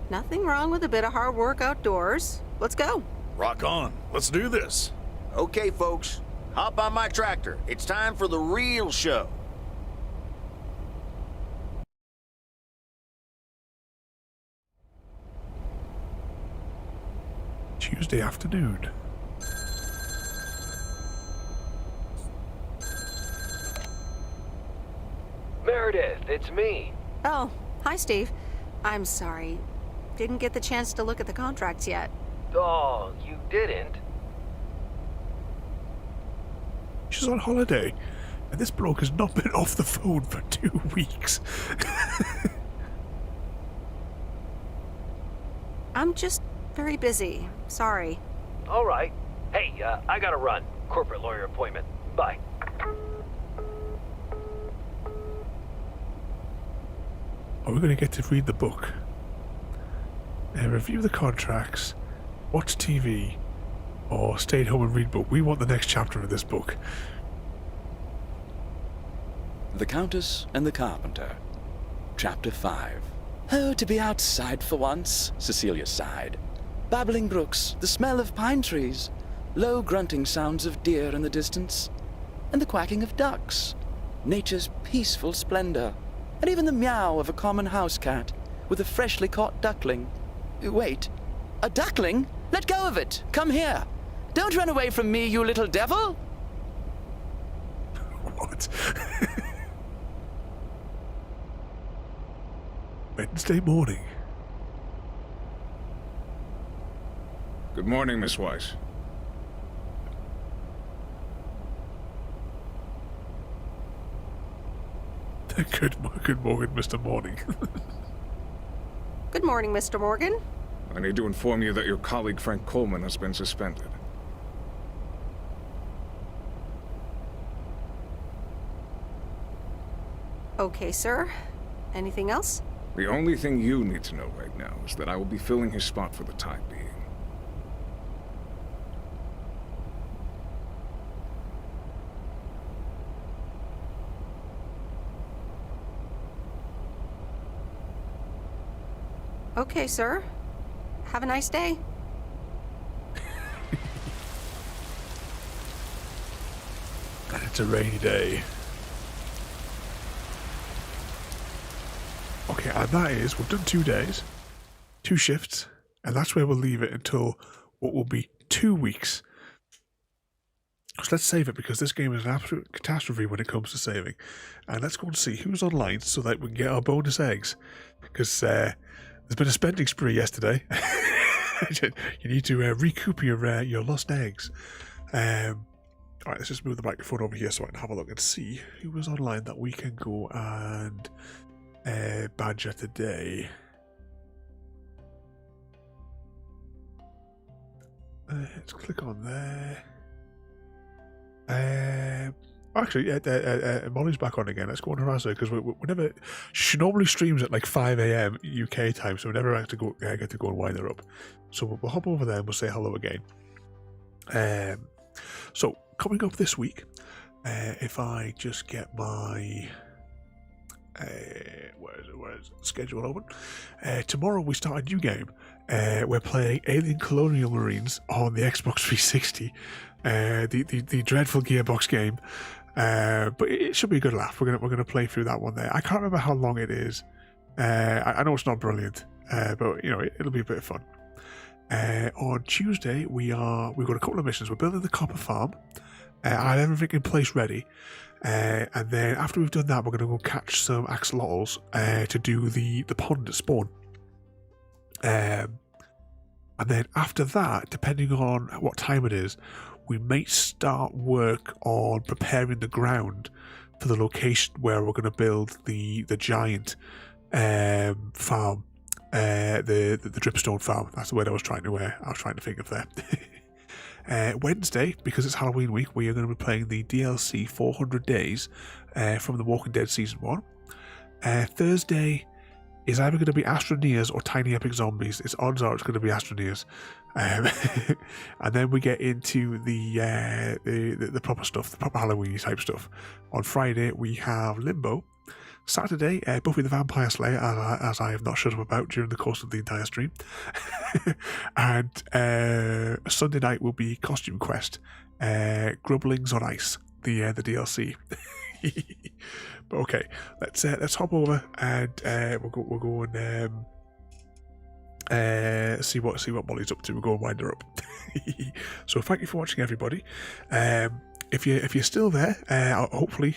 Nothing wrong with a bit of hard work outdoors. Let's go. Rock on. Let's do this. Okay, folks. Hop on my tractor. It's time for the real show. Tuesday afternoon. Meredith, it's me. Oh, hi, Steve. I'm sorry. Didn't get the chance to look at the contracts yet. Oh, you didn't? She's on holiday, and this bloke has not been off the phone for 2 weeks. I'm just very busy. Sorry. All right. Hey, I gotta run. Corporate lawyer appointment. Bye. Are we going to get to read the book? Review the contracts, watch TV, or stay at home and read book? We want the next chapter of this book. The Countess and the Carpenter. Chapter 5. Oh, to be outside for once, Cecilia sighed. Babbling brooks, the smell of pine trees, low grunting sounds of deer in the distance, and the quacking of ducks, nature's peaceful splendor, and even the meow of a common house cat with a freshly caught duckling. Wait, a duckling? Let go of it! Come here! Don't run away from me, you little devil! What? Wednesday morning. Good morning, Miss Weiss. Good morning, Mr. Morning. Good morning, Mr. Morgan. I need to inform you that your colleague Frank Coleman has been suspended. Okay, sir. Anything else? The only thing you need to know right now is that I will be filling his spot for the time being. Okay, sir. Have a nice day. And it's a rainy day. Okay, and that is, we've done 2 days, 2 shifts, and that's where we'll leave it until what will be 2 weeks. So let's save it, because this game is an absolute catastrophe when it comes to saving. And let's go and see who's online so that we can get our bonus eggs. Because There's been a spending spree yesterday. You need to recoup your lost eggs. Alright, let's just move the microphone over here so I can have a look and see who was online that we can go and badger today. Let's click on there. Actually, Molly's back on again. Let's go on her answer because we never. She normally streams at like 5 a.m. UK time, so we never get to go and wind her up. So we'll hop over there and we'll say hello again. So coming up this week, if I just get my where's the schedule open? Tomorrow we start a new game. We're playing Alien Colonial Marines on the Xbox 360. The dreadful Gearbox game. But it should be a good laugh. We're gonna play through that one there. I can't remember how long it is. I know it's not brilliant, but you know it'll be a bit of fun. On Tuesday we've got a couple of missions. We're building the copper farm. I have everything in place ready. And then after we've done that, we're going to go catch some axolotls to do the pond at spawn. And then after that, depending on what time it is, we may start work on preparing the ground for the location where we're going to build the giant farm, the dripstone farm. That's the word I was trying to think of there. Wednesday, because it's Halloween week, we are going to be playing the DLC 400 Days from The Walking Dead Season 1. Thursday is either going to be Astroneers or Tiny Epic Zombies. Its odds are it's going to be Astroneers. And then we get into the proper stuff, the proper Halloween type stuff. On Friday, we have Limbo. Saturday, Buffy the Vampire Slayer, as I have not shut up about during the course of the entire stream. And Sunday night will be Costume Quest, Grubblings on Ice, the DLC. But okay, let's hop over and we'll go and see what Molly's up to. We'll go and wind her up. So thank you for watching, everybody. If you're still there, hopefully.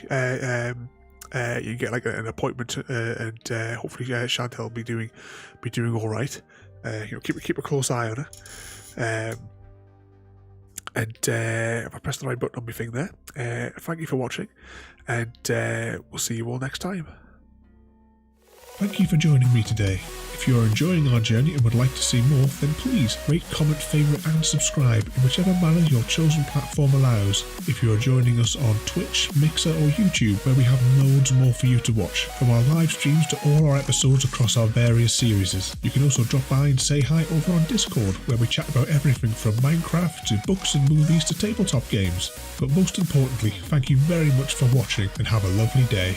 You get like an appointment, and hopefully Chantel will be doing all right. Keep a close eye on her. And if I press the right button on my thing there, thank you for watching, and we'll see you all next time. Thank you for joining me today. If you are enjoying our journey and would like to see more, then please rate, comment, favourite and subscribe in whichever manner your chosen platform allows. If you are joining us on Twitch, Mixer or YouTube, where we have loads more for you to watch, from our live streams to all our episodes across our various series. You can also drop by and say hi over on Discord, where we chat about everything from Minecraft to books and movies to tabletop games. But most importantly, thank you very much for watching and have a lovely day.